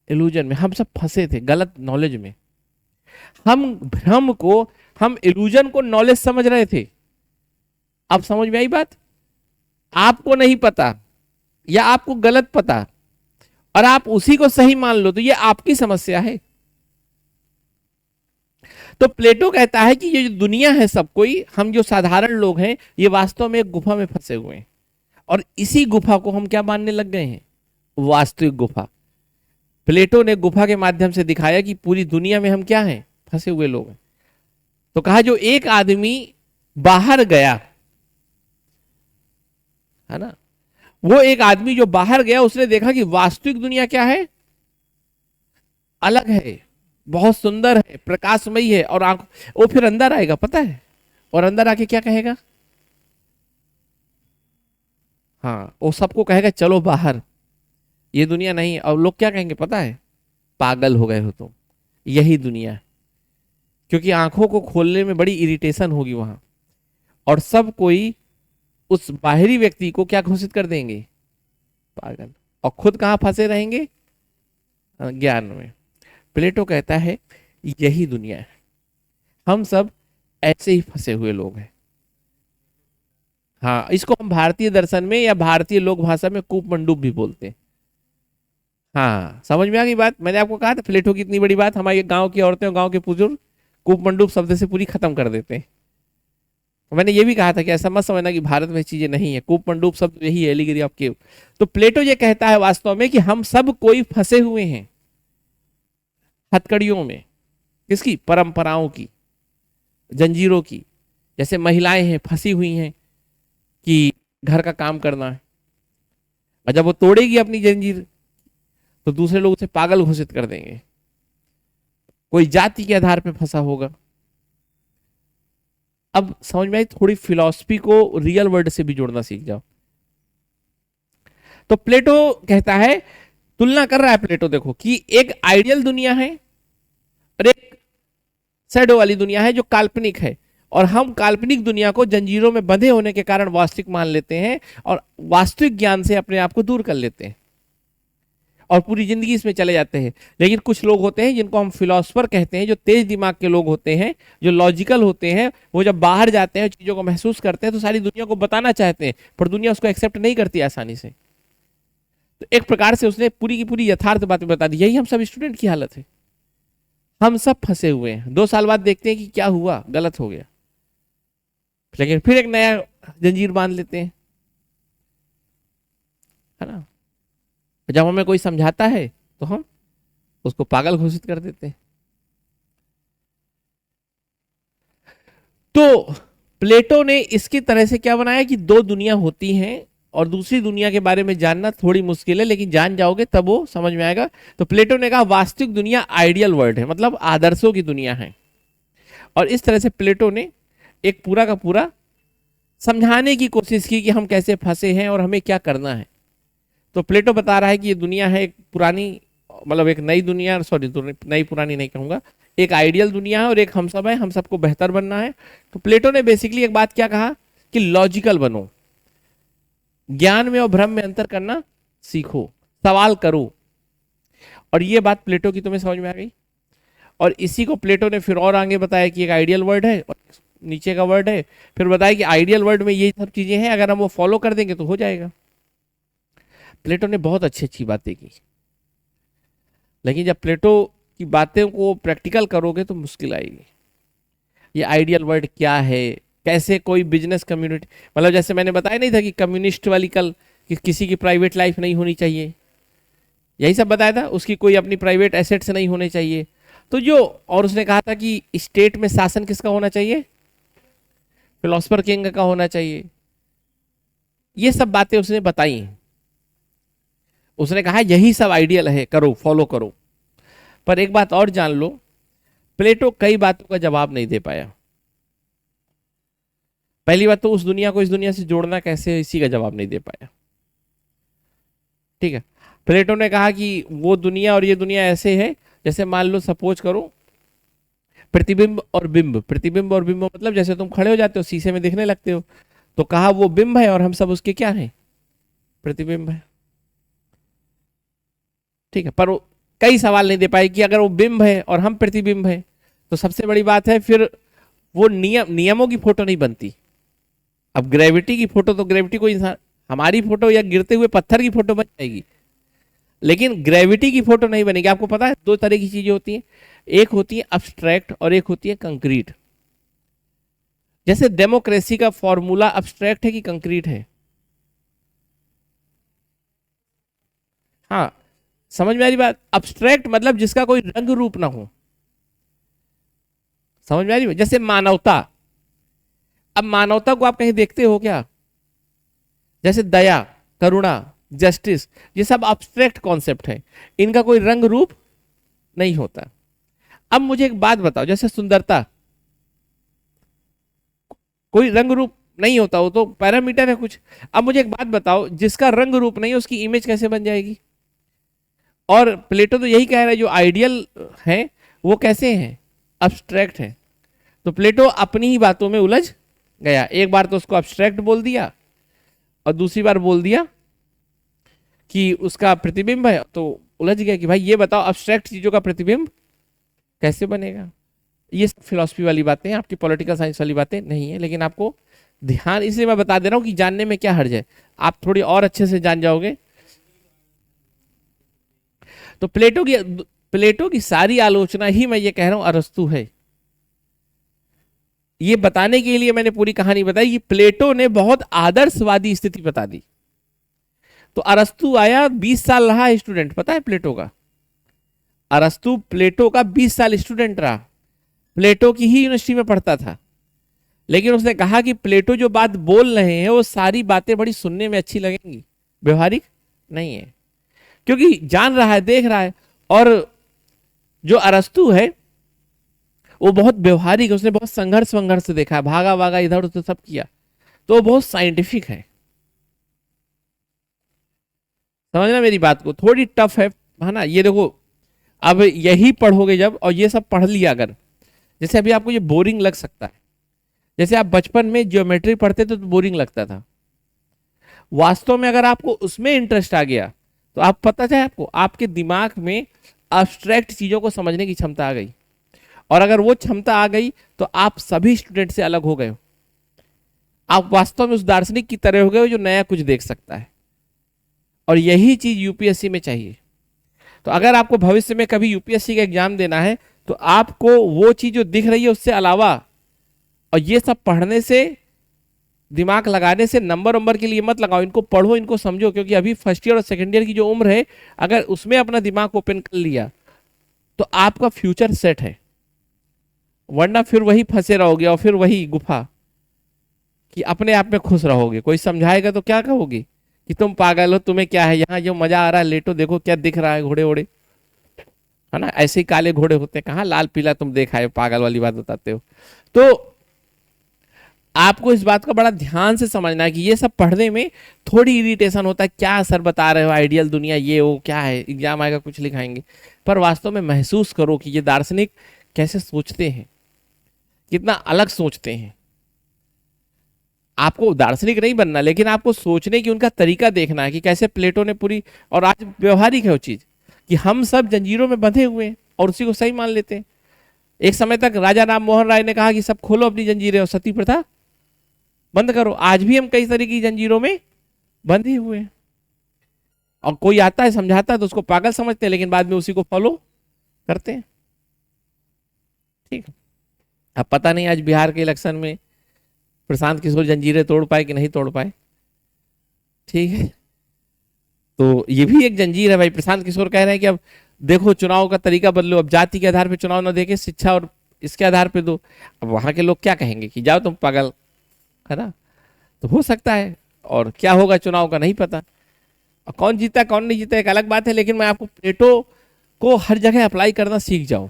इल्यूजन में। हम सब फंसे थे गलत नॉलेज में। हम भ्रम को, हम इल्यूजन को नॉलेज समझ रहे थे। अब समझ में आई बात? आपको नहीं पता या आपको गलत पता और आप उसी को सही मान लो तो ये आपकी समस्या है। तो प्लेटो कहता है कि ये जो दुनिया है सब कोई, हम जो साधारण लोग हैं, ये वास्तव में एक गुफा में फंसे हुए हैं और इसी गुफा को हम क्या मानने लग गए हैं, वास्तविक गुफा। प्लेटो ने गुफा के माध्यम से दिखाया कि पूरी दुनिया में हम क्या हैं, फंसे हुए लोग हैं। तो कहा जो एक आदमी बाहर गया है ना, वो एक आदमी जो बाहर गया उसने देखा कि वास्तविक दुनिया क्या है, अलग है, बहुत सुंदर है, प्रकाशमयी है। और आंख, वो फिर अंदर आएगा पता है, और अंदर आके क्या कहेगा, हाँ वो सबको कहेगा चलो बाहर, ये दुनिया नहीं। और लोग क्या कहेंगे पता है, पागल हो गए हो तुम, यही दुनिया है। क्योंकि आंखों को खोलने में बड़ी इरिटेशन होगी वहां, और सब कोई उस बाहरी व्यक्ति को क्या घोषित कर देंगे, पागल, और खुद कहां फंसे रहेंगे, ज्ञान में। प्लेटो कहता है यही दुनिया है, हम सब ऐसे ही फंसे हुए लोग हैं। हाँ, इसको हम भारतीय दर्शन में या भारतीय लोक भाषा में कूप मंडूप भी बोलते हैं। हाँ, समझ में आ गई बात? मैंने आपको कहा था प्लेटो की इतनी बड़ी बात हमारे गांव की औरतें और गांव के बुजुर्ग कूप मंडूप शब्द से पूरी खत्म कर देते हैं। मैंने ये भी कहा था कि ऐसा मत समझना कि भारत में चीजें नहीं है, कूप मंडूप शब्द यही है, एलिगरी ऑफ केव। तो प्लेटो ये कहता है वास्तव में कि हम सब कोई फंसे हुए हैं हथकड़ियों में, किसकी, परंपराओं की, जंजीरों की। जैसे महिलाएं हैं फंसी हुई हैं कि घर का काम करना है, और जब वो तोड़ेगी अपनी जंजीर तो दूसरे लोग उसे पागल घोषित कर देंगे। कोई जाति के आधार पर फंसा होगा। अब समझ में आई, थोड़ी फिलॉसफी को रियल वर्ल्ड से भी जोड़ना सीख जाओ। तो प्लेटो कहता है, तुलना कर रहा है प्लेटो, देखो कि एक आइडियल दुनिया है और एक शैडो वाली दुनिया है जो काल्पनिक है। और हम काल्पनिक दुनिया को जंजीरों में बंधे होने के कारण वास्तविक मान लेते हैं और वास्तविक ज्ञान से अपने आप को दूर कर लेते हैं और पूरी जिंदगी इसमें चले जाते हैं। लेकिन कुछ लोग होते हैं जिनको हम फिलोसफर कहते हैं, जो तेज दिमाग के लोग होते हैं, जो लॉजिकल होते हैं, वो जब बाहर जाते हैं, चीजों को महसूस करते हैं तो सारी दुनिया को बताना चाहते हैं, पर दुनिया उसको एक्सेप्ट नहीं करती आसानी से। तो एक प्रकार से उसने पूरी की पूरी यथार्थ बातें बता दी। यही हम सब स्टूडेंट की हालत है, हम सब फंसे हुए हैं। 2 साल बाद देखते हैं कि क्या हुआ, गलत हो गया, लेकिन फिर एक नया जंजीर बांध लेते हैं, है ना। जब हमें कोई समझाता है तो हम उसको पागल घोषित कर देते हैं। तो प्लेटो ने इसकी तरह से क्या बनाया कि 2 दुनिया होती हैं और दूसरी दुनिया के बारे में जानना थोड़ी मुश्किल है, लेकिन जान जाओगे तब वो समझ में आएगा। तो प्लेटो ने कहा वास्तविक दुनिया आइडियल वर्ल्ड है, मतलब आदर्शों की दुनिया है। और इस तरह से प्लेटो ने एक पूरा का पूरा समझाने की कोशिश की कि हम कैसे फंसे हैं और हमें क्या करना है। तो प्लेटो बता रहा है कि ये दुनिया है एक पुरानी, मतलब एक नई दुनिया, सॉरी नई पुरानी नहीं कहूंगा, एक आइडियल दुनिया है और एक हम सब है, हम सबको बेहतर बनना है। तो प्लेटो ने बेसिकली एक बात क्या कहा कि लॉजिकल बनो, ज्ञान में और भ्रम में अंतर करना सीखो, सवाल करो। और ये बात प्लेटो की तुम्हें समझ में आ गई। और इसी को प्लेटो ने फिर और आगे बताया कि एक आइडियल वर्ड है और नीचे का वर्ड है, फिर बताया कि आइडियल वर्ड में ये सब चीजें हैं, अगर हम वो फॉलो कर देंगे तो हो जाएगा। प्लेटो ने बहुत अच्छी अच्छी बातें की, लेकिन जब प्लेटो की बातें को प्रैक्टिकल करोगे तो मुश्किल आएगी। ये आइडियल वर्ड क्या है, कैसे कोई बिजनेस कम्युनिटी, मतलब जैसे मैंने बताया नहीं था कि कम्युनिस्ट वाली कल कि किसी की प्राइवेट लाइफ नहीं होनी चाहिए, यही सब बताया था, उसकी कोई अपनी प्राइवेट एसेट्स नहीं होने चाहिए। तो जो, और उसने कहा था कि स्टेट में शासन किसका होना चाहिए, फिलोसफर किंग का होना चाहिए। ये सब बातें उसने बताई। उसने कहा यही सब आइडियल है, करो, फॉलो करो। पर एक बात और जान लो, प्लेटो कई बातों का जवाब नहीं दे पाया। पहली बात तो उस दुनिया को इस दुनिया से जोड़ना कैसे है, इसी का जवाब नहीं दे पाया। ठीक है, प्लेटो ने कहा कि वो दुनिया और ये दुनिया ऐसे है जैसे मान लो सपोज करो प्रतिबिंब और बिंब, प्रतिबिंब और बिंब मतलब जैसे तुम खड़े हो जाते हो शीशे में दिखने लगते हो, तो कहा वो बिंब है और हम सब उसके क्या है, प्रतिबिंब है। ठीक है, पर कई सवाल नहीं दे पाए कि अगर वो बिंब है और हम प्रतिबिंब है तो सबसे बड़ी बात है फिर वो नियमों की फोटो नहीं बनती। अब ग्रेविटी की फोटो तो ग्रेविटी को इंसान, हमारी फोटो या गिरते हुए पत्थर की फोटो बन जाएगी, लेकिन ग्रेविटी की फोटो नहीं बनेगी। आपको पता है दो तरह की चीजें होती हैं, एक होती है अब्स्ट्रैक्ट और एक होती है कंक्रीट। जैसे डेमोक्रेसी का फॉर्मूला अब्स्ट्रैक्ट है कि कंक्रीट है? हाँ, समझ में आ रही बात? अब्स्ट्रैक्ट मतलब जिसका कोई रंग रूप ना हो। समझ में आ रही बात? जैसे मानवता, अब मानवता को आप कहीं देखते हो क्या? जैसे दया, करुणा, जस्टिस, ये सब अब्स्ट्रैक्ट कॉन्सेप्ट है, इनका कोई रंग रूप नहीं होता। अब मुझे एक बात बताओ, जैसे सुंदरता, कोई रंग रूप नहीं होता, वो तो पैरामीटर है कुछ। अब मुझे एक बात बताओ, जिसका रंग रूप नहीं है उसकी इमेज कैसे बन जाएगी? और प्लेटो तो यही कह रहा है जो आइडियल है वो कैसे हैं, अब्स्ट्रैक्ट है। तो प्लेटो अपनी ही बातों में उलझ गया। एक बार तो उसको अब्स्ट्रैक्ट बोल दिया और दूसरी बार बोल दिया कि उसका प्रतिबिंब है, तो उलझ गया कि भाई ये बताओ अब्स्ट्रैक्ट चीजों का प्रतिबिंब कैसे बनेगा। ये फिलॉसफी वाली बातें हैं, आपकी पॉलिटिकल साइंस वाली बातें नहीं है, लेकिन आपको ध्यान इसलिए मैं बता दे रहा हूं कि जानने में क्या हर्ज है, आप थोड़ी और अच्छे से जान जाओगे। तो प्लेटो की सारी आलोचना ही मैं ये कह रहा हूं अरस्तु है। ये बताने के लिए मैंने पूरी कहानी बताई कि प्लेटो ने बहुत आदर्शवादी स्थिति बता दी। तो अरस्तु आया 20 साल रहा स्टूडेंट, पता है प्लेटो का? अरस्तु प्लेटो का 20 साल स्टूडेंट रहा, प्लेटो की ही यूनिवर्सिटी में पढ़ता था। लेकिन उसने कहा कि प्लेटो जो बात बोल रहे हैं वो सारी बातें बड़ी सुनने में अच्छी लगेंगी, व्यवहारिक नहीं है, क्योंकि जान रहा है, देख रहा है। और जो अरस्तु है वो बहुत व्यवहारिक है, उसने बहुत संघर्ष देखा है, भागा भागा इधर उधर सब किया, तो वो बहुत साइंटिफिक है। समझना मेरी बात को, थोड़ी टफ है ना। ये देखो, अब यही पढ़ोगे जब और ये सब पढ़ लिया अगर, जैसे अभी आपको ये बोरिंग लग सकता है, जैसे आप बचपन में ज्योमेट्री पढ़ते थे तो बोरिंग लगता था, वास्तव में अगर आपको उसमें इंटरेस्ट आ गया तो आप पता है आपको, आपके दिमाग में अब्स्ट्रैक्ट चीजों को समझने की क्षमता आ गई, और अगर वो क्षमता आ गई तो आप सभी स्टूडेंट से अलग हो गए हो। आप वास्तव में उस दार्शनिक की तरह हो गए हो जो नया कुछ देख सकता है, और यही चीज यूपीएससी में चाहिए। तो अगर आपको भविष्य में कभी यूपीएससी का एग्जाम देना है तो आपको वो चीज जो दिख रही है उससे अलावा, और ये सब पढ़ने से, दिमाग लगाने से, नंबर के लिए मत लगाओ, इनको पढ़ो, इनको समझो, क्योंकि अभी फर्स्ट ईयर और सेकेंड ईयर की जो उम्र है, अगर उसमें अपना दिमाग ओपन कर लिया तो आपका फ्यूचर सेट है। वरना फिर वही फंसे रहोगे और फिर वही गुफा कि अपने आप में खुश रहोगे। कोई समझाएगा तो क्या कहोगे कि तुम पागल हो, तुम्हें क्या है, यहाँ जो मजा आ रहा है लेटो, देखो क्या दिख रहा है, घोड़े ओड़े, है ना, ऐसे ही काले घोड़े होते हैं, कहाँ लाल पीला तुम देखा है, पागल वाली बात बताते हो। तो आपको इस बात का बड़ा ध्यान से समझना है कि ये सब पढ़ने में थोड़ी इरिटेशन होता है, क्या सर बता रहे हो, आइडियल दुनिया ये वो क्या है, एग्जाम आएगा कुछ लिखाएंगे, पर वास्तव में महसूस करो कि ये दार्शनिक कैसे सोचते हैं, कितना अलग सोचते हैं। आपको दार्शनिक नहीं बनना, लेकिन आपको सोचने की उनका तरीका देखना है कि कैसे प्लेटो ने पूरी, और आज व्यवहारिक है वो चीज कि हम सब जंजीरों में बंधे हुए हैं और उसी को सही मान लेते हैं। एक समय तक राजा राम मोहन राय ने कहा कि सब खोलो अपनी जंजीरें और सती प्रथा बंद करो। आज भी हम कई तरह की जंजीरों में बंधे हुए हैं, और कोई आता है समझाता है तो उसको पागल समझते हैं, लेकिन बाद में उसी को फॉलो करते हैं। ठीक है, अब पता नहीं आज बिहार के इलेक्शन में प्रशांत किशोर जंजीरें तोड़ पाए कि नहीं तोड़ पाए। ठीक है, तो ये भी एक जंजीर है भाई। प्रशांत किशोर कह रहे हैं कि अब देखो चुनाव का तरीका बदलो, अब जाति के आधार पे चुनाव ना देके शिक्षा और इसके आधार पे दो। अब वहां के लोग क्या कहेंगे कि जाओ तुम पागल, है ना। तो हो सकता है, और क्या होगा चुनाव का नहीं पता, और कौन जीता कौन नहीं जीता एक अलग बात है। लेकिन मैं आपको प्लेटो को हर जगह अप्लाई करना सीख जाओ।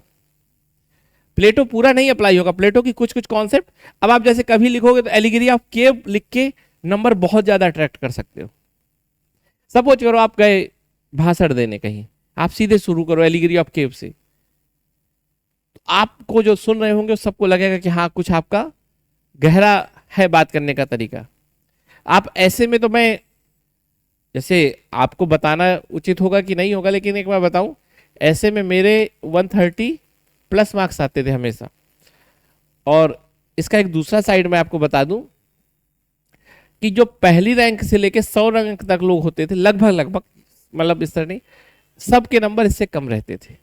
प्लेटो पूरा नहीं अप्लाई होगा, प्लेटो की कुछ कुछ कॉन्सेप्ट। अब आप जैसे कभी लिखोगे तो एलिगरी ऑफ केव लिख के नंबर बहुत ज्यादा अट्रैक्ट कर सकते हो। सपोज करो आप गए भाषण देने कहीं, आप सीधे शुरू करो एलिगरी ऑफ केव से, तो आपको जो सुन रहे होंगे सबको लगेगा कि हाँ कुछ आपका गहरा है बात करने का तरीका। आप ऐसे में तो मैं जैसे आपको बताना उचित होगा कि नहीं होगा, लेकिन एक बार बताऊं, ऐसे में मेरे 130 प्लस मार्क्स आते थे हमेशा। और इसका एक दूसरा साइड मैं आपको बता दूं कि जो पहली रैंक से लेके 100 रैंक तक लोग होते थे, लगभग लगभग, मतलब इस तरह नहीं, सबके नंबर इससे कम रहते थे।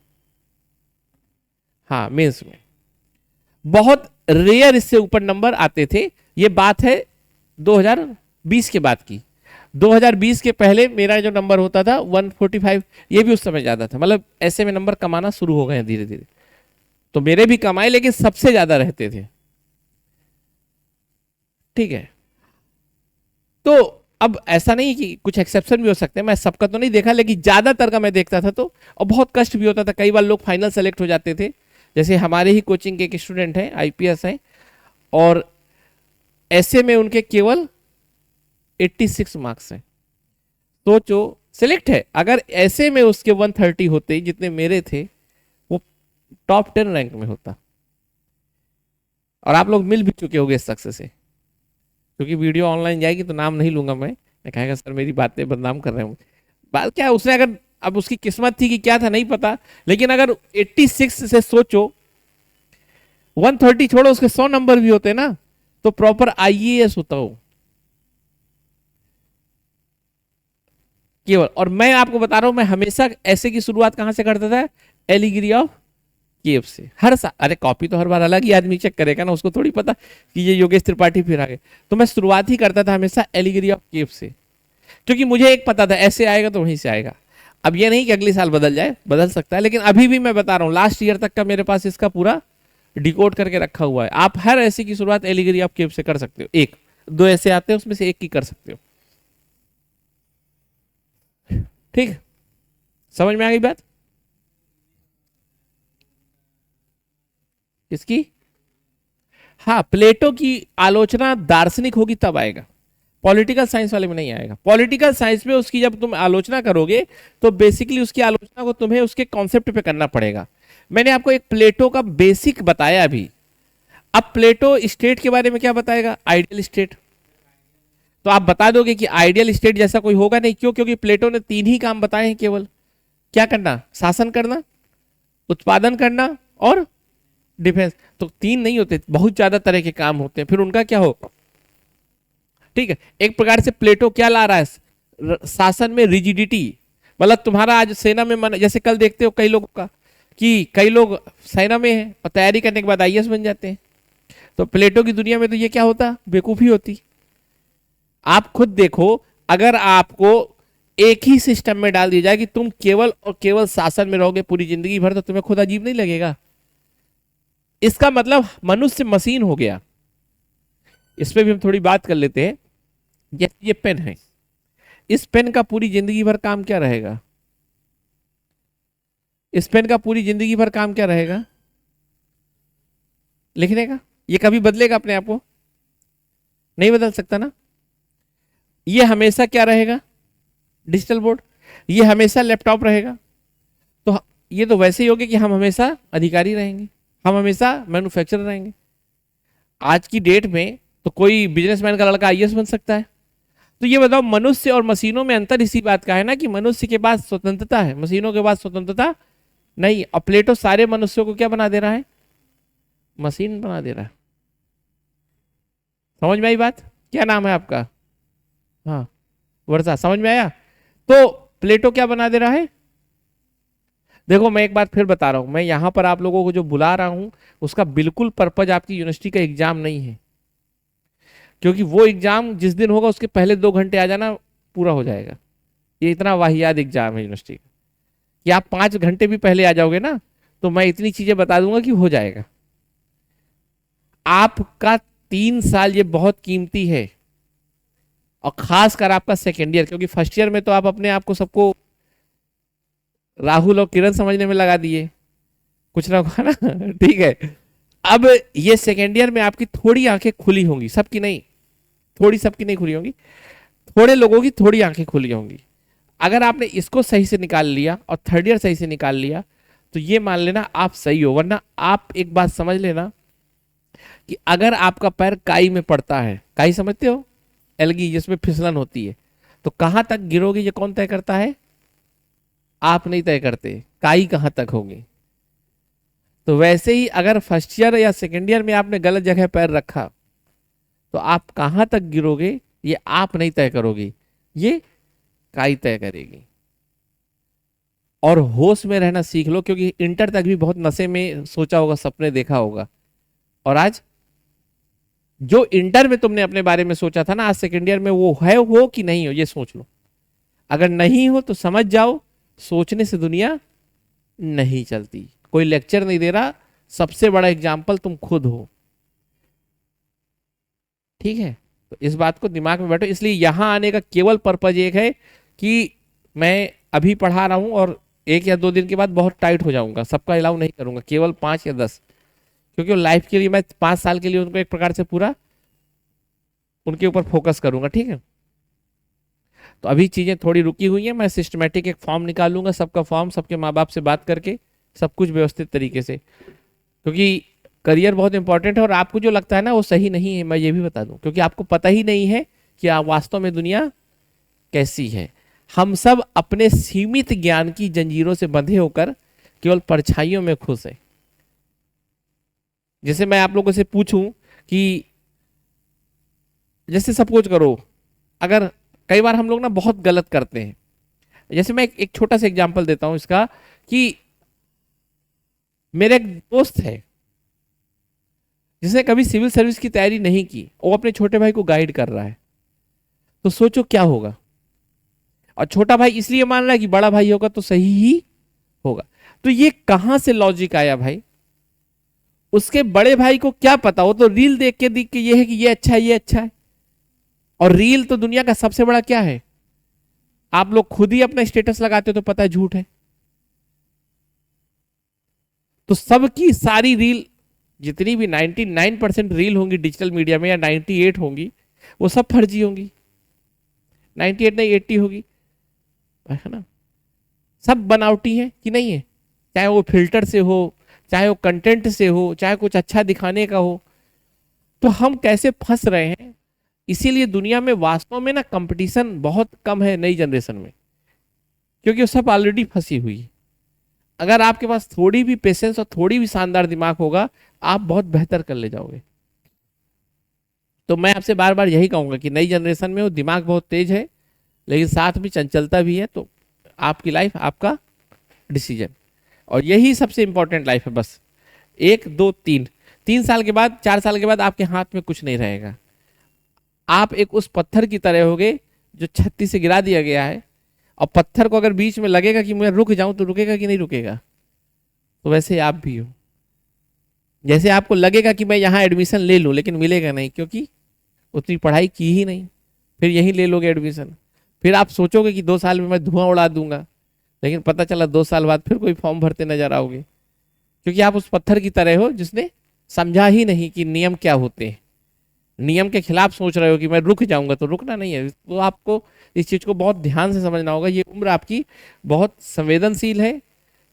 हाँ, मेंस में बहुत रेयर इससे ऊपर नंबर आते थे। ये बात है 2020 के बाद की। 2020 के पहले मेरा जो नंबर होता था 145, ये भी उस समय ज्यादा था। मतलब ऐसे में नंबर कमाना शुरू हो गए हैं धीरे धीरे, तो मेरे भी कमाए लेकिन सबसे ज्यादा रहते थे। ठीक है, तो अब ऐसा नहीं कि कुछ एक्सेप्शन भी हो सकते हैं, मैं सबका तो नहीं देखा लेकिन ज्यादातर का मैं देखता था। तो और बहुत कष्ट भी होता था, कई बार लोग फाइनल सेलेक्ट हो जाते थे। जैसे हमारे ही कोचिंग के एक स्टूडेंट हैं, आईपीएस हैं, और ऐसे में उनके केवल 86 मार्क्स हैं। सोचो, सिलेक्ट है, अगर ऐसे में उसके 130 होते जितने मेरे थे, वो टॉप 10 रैंक में होता। और आप लोग मिल भी चुके होंगे इस शख्स से, क्योंकि वीडियो ऑनलाइन जाएगी तो नाम नहीं लूंगा मैं कहेगा सर मेरी बातें बदनाम कर रहे हैं। बात क्या है, उसने अगर, अब उसकी किस्मत थी कि क्या था नहीं पता, लेकिन अगर 86 से सोचो, 130 छोड़ो, उसके 100 नंबर भी होते ना तो प्रॉपर आईएएस होता हो केवल। और मैं आपको बता रहा हूं, मैं हमेशा ऐसे की शुरुआत कहां से करता था, एलिगिरी ऑफ केव से। हर साल, अरे कॉपी तो हर बार अलग ही आदमी चेक करेगा ना, उसको थोड़ी पता कि ये योगेश त्रिपाठी फिर आ गए। तो मैं शुरुआत ही करता था हमेशा एलिगिरी ऑफ केव से, क्योंकि मुझे एक पता था ऐसे आएगा तो वहीं से आएगा। अब ये नहीं कि अगले साल बदल जाए, बदल सकता है, लेकिन अभी भी मैं बता रहा हूं लास्ट ईयर तक का मेरे पास इसका पूरा डिकोड करके रखा हुआ है। आप हर ऐसे की शुरुआत एलिगिरी ऑफ केव से कर सकते हो। एक दो ऐसे आते हैं उसमें से एक की कर सकते हो। ठीक, समझ में आ गई बात इसकी? हाँ, प्लेटो की आलोचना दार्शनिक होगी तब आएगा, पॉलिटिकल साइंस वाले में नहीं आएगा। पॉलिटिकल साइंस में उसकी जब तुम आलोचना करोगे तो बेसिकली उसकी आलोचना को तुम्हें उसके कॉन्सेप्ट पे करना पड़ेगा। मैंने आपको एक प्लेटो का बेसिक बताया अभी। अब प्लेटो स्टेट के बारे में क्या बताएगा, आइडियल स्टेट। तो आप बता दोगे कि आइडियल स्टेट जैसा कोई होगा नहीं, क्यों? क्योंकि प्लेटो ने 3 ही काम बताए हैं केवल। क्या करना, शासन करना, उत्पादन करना और डिफेंस। तो 3 नहीं होते, बहुत ज्यादा तरह के काम होते हैं, फिर उनका क्या हो। ठीक है, एक प्रकार से प्लेटो क्या ला रहा है, शासन में रिजिडिटी। मतलब तुम्हारा आज सेना में मन, जैसे कल देखते हो कई लोगों का कि कई लोग सेना में है और तैयारी करने के बाद आईएएस बन जाते हैं। तो प्लेटो की दुनिया में तो ये क्या होता, बेवकूफी होती। आप खुद देखो, अगर आपको एक ही सिस्टम में डाल दिया जाए कि तुम केवल और केवल शासन में रहोगे पूरी जिंदगी भर, तो तुम्हें खुद अजीब नहीं लगेगा? इसका मतलब मनुष्य मशीन हो गया। इस पे भी हम थोड़ी बात कर लेते हैं। ये पेन है, इस पेन का पूरी जिंदगी भर काम क्या रहेगा? इस पेन का पूरी जिंदगी भर काम क्या रहेगा? लिखने का। ये कभी बदलेगा अपने आप को? नहीं बदल सकता ना। ये हमेशा क्या रहेगा, डिजिटल बोर्ड। ये हमेशा लैपटॉप रहेगा। तो ये तो वैसे ही होगा कि हम हमेशा अधिकारी रहेंगे, हम हमेशा मैन्युफैक्चरर रहेंगे। आज की डेट में तो कोई बिजनेसमैन का लड़का आईएएस बन सकता है। तो ये बताओ, मनुष्य और मशीनों में अंतर इसी बात का है ना कि मनुष्य के पास स्वतंत्रता है, मशीनों के पास स्वतंत्रता नहीं। और प्लेटो सारे मनुष्यों को क्या बना दे रहा है, मशीन बना दे रहा है। समझ में आई बात? क्या नाम है आपका? हाँ, वर्षा। समझ में आया? तो प्लेटो क्या बना दे रहा है? देखो, मैं एक बात फिर बता रहा हूं, मैं यहां पर आप लोगों को जो बुला रहा हूं उसका बिल्कुल पर्पज आपकी यूनिवर्सिटी का एग्जाम नहीं है, क्योंकि वो एग्जाम जिस दिन होगा उसके पहले 2 घंटे आ जाना, पूरा हो जाएगा। ये इतना वाहियात एग्जाम है यूनिवर्सिटी का कि आप 5 घंटे भी पहले आ जाओगे ना तो मैं इतनी चीजें बता दूंगा कि हो जाएगा। आपका 3 साल ये बहुत कीमती है, और खासकर आपका सेकेंड ईयर, क्योंकि फर्स्ट ईयर में तो आप अपने आप को सबको राहुल और किरण समझने में लगा दिए, कुछ ना होगा ना। ठीक है, अब ये सेकेंड ईयर में आपकी थोड़ी आंखें खुली होंगी, सबकी नहीं, थोड़ी, सबकी नहीं खुली होंगी, थोड़े लोगों की थोड़ी आंखें खुली होंगी। अगर आपने इसको सही से निकाल लिया और थर्ड ईयर सही से निकाल लिया तो ये मान लेना आप सही हो। वरना आप एक बात समझ लेना कि अगर आपका पैर काई में पड़ता है, काई समझते हो, एलगी जिसमें फिसलन होती है, तो कहां तक गिरोगे ये कौन तय करता है? आप नहीं तय करते, काई कहां तक होगी। तो वैसे ही अगर फर्स्ट ईयर या सेकेंड ईयर में आपने गलत जगह पैर रखा तो आप कहां तक गिरोगे ये आप नहीं तय करोगे, ये काई तय करेगी। और होश में रहना सीख लो, क्योंकि इंटर तक भी बहुत नशे में सोचा होगा, सपने देखा होगा, और आज जो इंटर में तुमने अपने बारे में सोचा था ना, आज सेकेंड ईयर में वो है, हो कि नहीं हो, ये सोच लो। अगर नहीं हो तो समझ जाओ सोचने से दुनिया नहीं चलती। कोई लेक्चर नहीं दे रहा, सबसे बड़ा एग्जाम्पल तुम खुद हो। ठीक है, तो इस बात को दिमाग में बैठो। इसलिए यहां आने का केवल पर्पज एक है कि मैं अभी पढ़ा रहा हूं और 1 या 2 दिन के बाद बहुत टाइट हो जाऊंगा, सबका अलाउ नहीं करूंगा, केवल 5 या 10, क्योंकि लाइफ के लिए मैं 5 साल के लिए उनको एक प्रकार से पूरा उनके ऊपर फोकस करूंगा। ठीक है, तो अभी चीजें थोड़ी रुकी हुई हैं, मैं सिस्टमेटिक एक फॉर्म निकालूंगा, सबका फॉर्म, सबके माँ बाप से बात करके सब कुछ व्यवस्थित तरीके से, क्योंकि करियर बहुत इंपॉर्टेंट है। और आपको जो लगता है ना वो सही नहीं है, मैं ये भी बता दूं, क्योंकि आपको पता ही नहीं है कि आप वास्तव में दुनिया कैसी है। हम सब अपने सीमित ज्ञान की जंजीरों से बंधे होकर केवल परछाइयों में खुश हैं। जैसे मैं आप लोगों से पूछूं कि जैसे सपोज करो, अगर कई बार हम लोग ना बहुत गलत करते हैं, जैसे मैं एक छोटा सा एग्जांपल देता हूं इसका, कि मेरा एक दोस्त है जिसने कभी सिविल सर्विस की तैयारी नहीं की, वो अपने छोटे भाई को गाइड कर रहा है, तो सोचो क्या होगा। और छोटा भाई इसलिए मान रहा है कि बड़ा भाई होगा तो सही ही होगा। तो ये कहां से लॉजिक आया भाई? उसके बड़े भाई को क्या पता, वो तो रील देख के ये है कि ये अच्छा है, ये अच्छा है। और रील तो दुनिया का सबसे बड़ा क्या है? आप लोग खुद ही अपना स्टेटस लगाते हो तो पता है झूठ है। तो सबकी सारी रील, जितनी भी 99% रील होंगी डिजिटल मीडिया में, या 98 होंगी, वो सब फर्जी होंगी। 98 नहीं 80 होगी, है ना। सब बनावटी है कि नहीं है, चाहे वो फिल्टर से हो, चाहे वो कंटेंट से हो, चाहे कुछ अच्छा दिखाने का हो। तो हम कैसे फंस रहे हैं। इसीलिए दुनिया में वास्तव में ना कंपटीशन बहुत कम है नई जनरेशन में, क्योंकि वो सब ऑलरेडी फंसी हुई है। अगर आपके पास थोड़ी भी पेशेंस और थोड़ी भी शानदार दिमाग होगा, आप बहुत बेहतर कर ले जाओगे। तो मैं आपसे बार बार यही कहूंगा कि नई जनरेशन में वो दिमाग बहुत तेज है, लेकिन साथ में चंचलता भी है। तो आपकी लाइफ, आपका डिसीजन, और यही सबसे इंपॉर्टेंट लाइफ है। बस 1 2 3 3 साल के बाद, 4 साल के बाद आपके हाथ में कुछ नहीं रहेगा। आप एक उस पत्थर की तरह होगे जो छत्ती से गिरा दिया गया है, और पत्थर को अगर बीच में लगेगा कि मैं रुक जाऊं तो रुकेगा कि नहीं रुकेगा। तो वैसे आप भी हो, जैसे आपको लगेगा कि मैं यहाँ एडमिशन ले लूं, लेकिन मिलेगा नहीं, क्योंकि उतनी पढ़ाई की ही नहीं। फिर यहीं ले लोगे एडमिशन, फिर आप सोचोगे कि 2 साल में मैं धुआं उड़ा दूंगा, लेकिन पता चला 2 साल बाद फिर कोई फॉर्म भरते नजर आओगे, क्योंकि आप उस पत्थर की तरह हो जिसने समझा ही नहीं कि नियम क्या होते हैं। नियम के खिलाफ सोच रहे हो कि मैं रुक जाऊंगा, तो रुकना नहीं है। तो आपको इस चीज को बहुत ध्यान से समझना होगा। ये उम्र आपकी बहुत संवेदनशील है।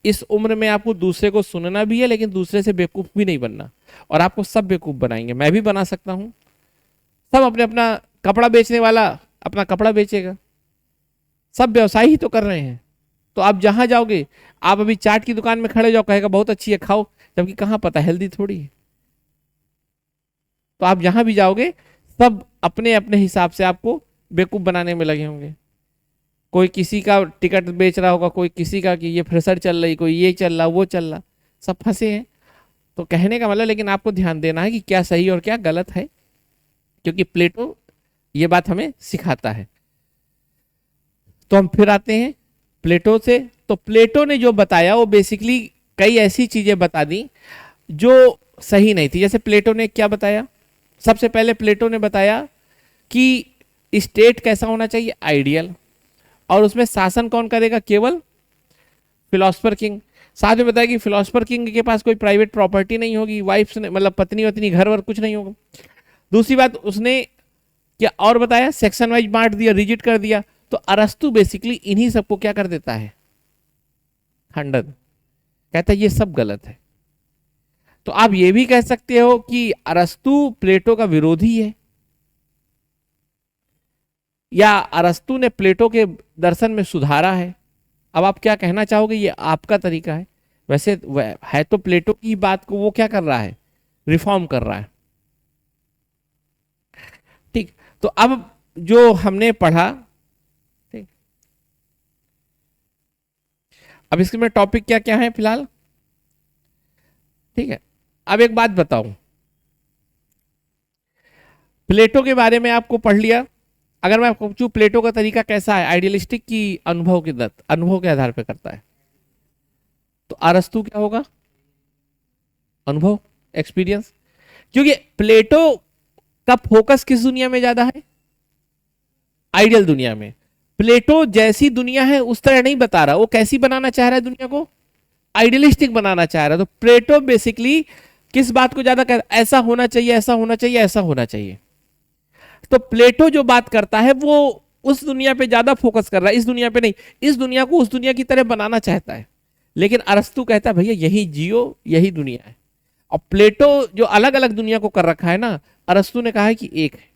इस उम्र में आपको दूसरे को सुनना भी है, लेकिन दूसरे से बेवकूफ भी नहीं बनना। और आपको सब बेवकूफ बनाएंगे, मैं भी बना सकता हूं। सब अपने अपना कपड़ा बेचने वाला अपना कपड़ा बेचेगा, सब व्यवसाय ही तो कर रहे हैं। तो आप जहां जाओगे, आप अभी चाट की दुकान में खड़े जाओ, कहेगा बहुत अच्छी है खाओ, जबकि कहां पता हेल्दी थोड़ी है। तो आप जहां भी जाओगे, सब अपने अपने हिसाब से आपको बेवकूफ बनाने में लगे होंगे। कोई किसी का टिकट बेच रहा होगा, कोई किसी का कि ये फ्रेशर चल रही, कोई ये चल रहा, वो चल रहा, सब फंसे हैं। तो कहने का मतलब, लेकिन आपको ध्यान देना है कि क्या सही और क्या गलत है, क्योंकि प्लेटो ये बात हमें सिखाता है। तो हम फिर आते हैं प्लेटो से। तो प्लेटो ने जो बताया वो बेसिकली कई ऐसी चीजें बता दी जो सही नहीं थी। जैसे प्लेटो ने क्या बताया, सबसे पहले प्लेटो ने बताया कि स्टेट कैसा होना चाहिए, आइडियल, और उसमें शासन कौन करेगा, केवल फिलोसफर किंग। साथ में बताया कि फिलोसफर किंग के पास कोई प्राइवेट प्रॉपर्टी नहीं होगी, वाइफ मतलब पत्नी वत्नी घर वर कुछ नहीं होगा। दूसरी बात उसने क्या और बताया, सेक्शन वाइज बांट दिया, रिजिट कर दिया। तो अरस्तु बेसिकली इन्हीं सबको क्या कर देता है, खंडन, कहता है ये सब गलत है। तो आप ये भी कह सकते हो कि अरस्तु प्लेटो का विरोधी है, या अरस्तु ने प्लेटो के दर्शन में सुधारा है। अब आप क्या कहना चाहोगे, ये आपका तरीका है। वैसे है तो प्लेटो की बात को वो क्या कर रहा है, रिफॉर्म कर रहा है। ठीक, तो अब जो हमने पढ़ा, ठीक, अब इसके में टॉपिक क्या क्या है फिलहाल, ठीक है। अब एक बात बताऊं, प्लेटो के बारे में आपको पढ़ लिया। अगर मैं आपको पूछूं प्लेटो का तरीका कैसा है, आइडियलिस्टिक की अनुभव के दत्त, अनुभव के आधार पर करता है, तो अरस्तु क्या होगा, अनुभव, एक्सपीरियंस। क्योंकि प्लेटो का फोकस किस दुनिया में ज्यादा है, आइडियल दुनिया में। प्लेटो जैसी दुनिया है उस तरह नहीं बता रहा, वो कैसी बनाना चाह रहा है दुनिया को, आइडियलिस्टिक बनाना चाह रहा है। तो प्लेटो बेसिकली किस बात को ज्यादा कहता है, ऐसा होना चाहिए, ऐसा होना चाहिए, ऐसा होना चाहिए। तो प्लेटो जो बात करता है वो उस दुनिया पे ज्यादा फोकस कर रहा है, इस दुनिया पे नहीं। इस दुनिया को उस दुनिया की तरह बनाना चाहता है। लेकिन अरस्तु कहता है भैया यही जियो, यही दुनिया है। और प्लेटो जो अलग अलग दुनिया को कर रखा है ना, अरस्तु ने कहा है कि एक है।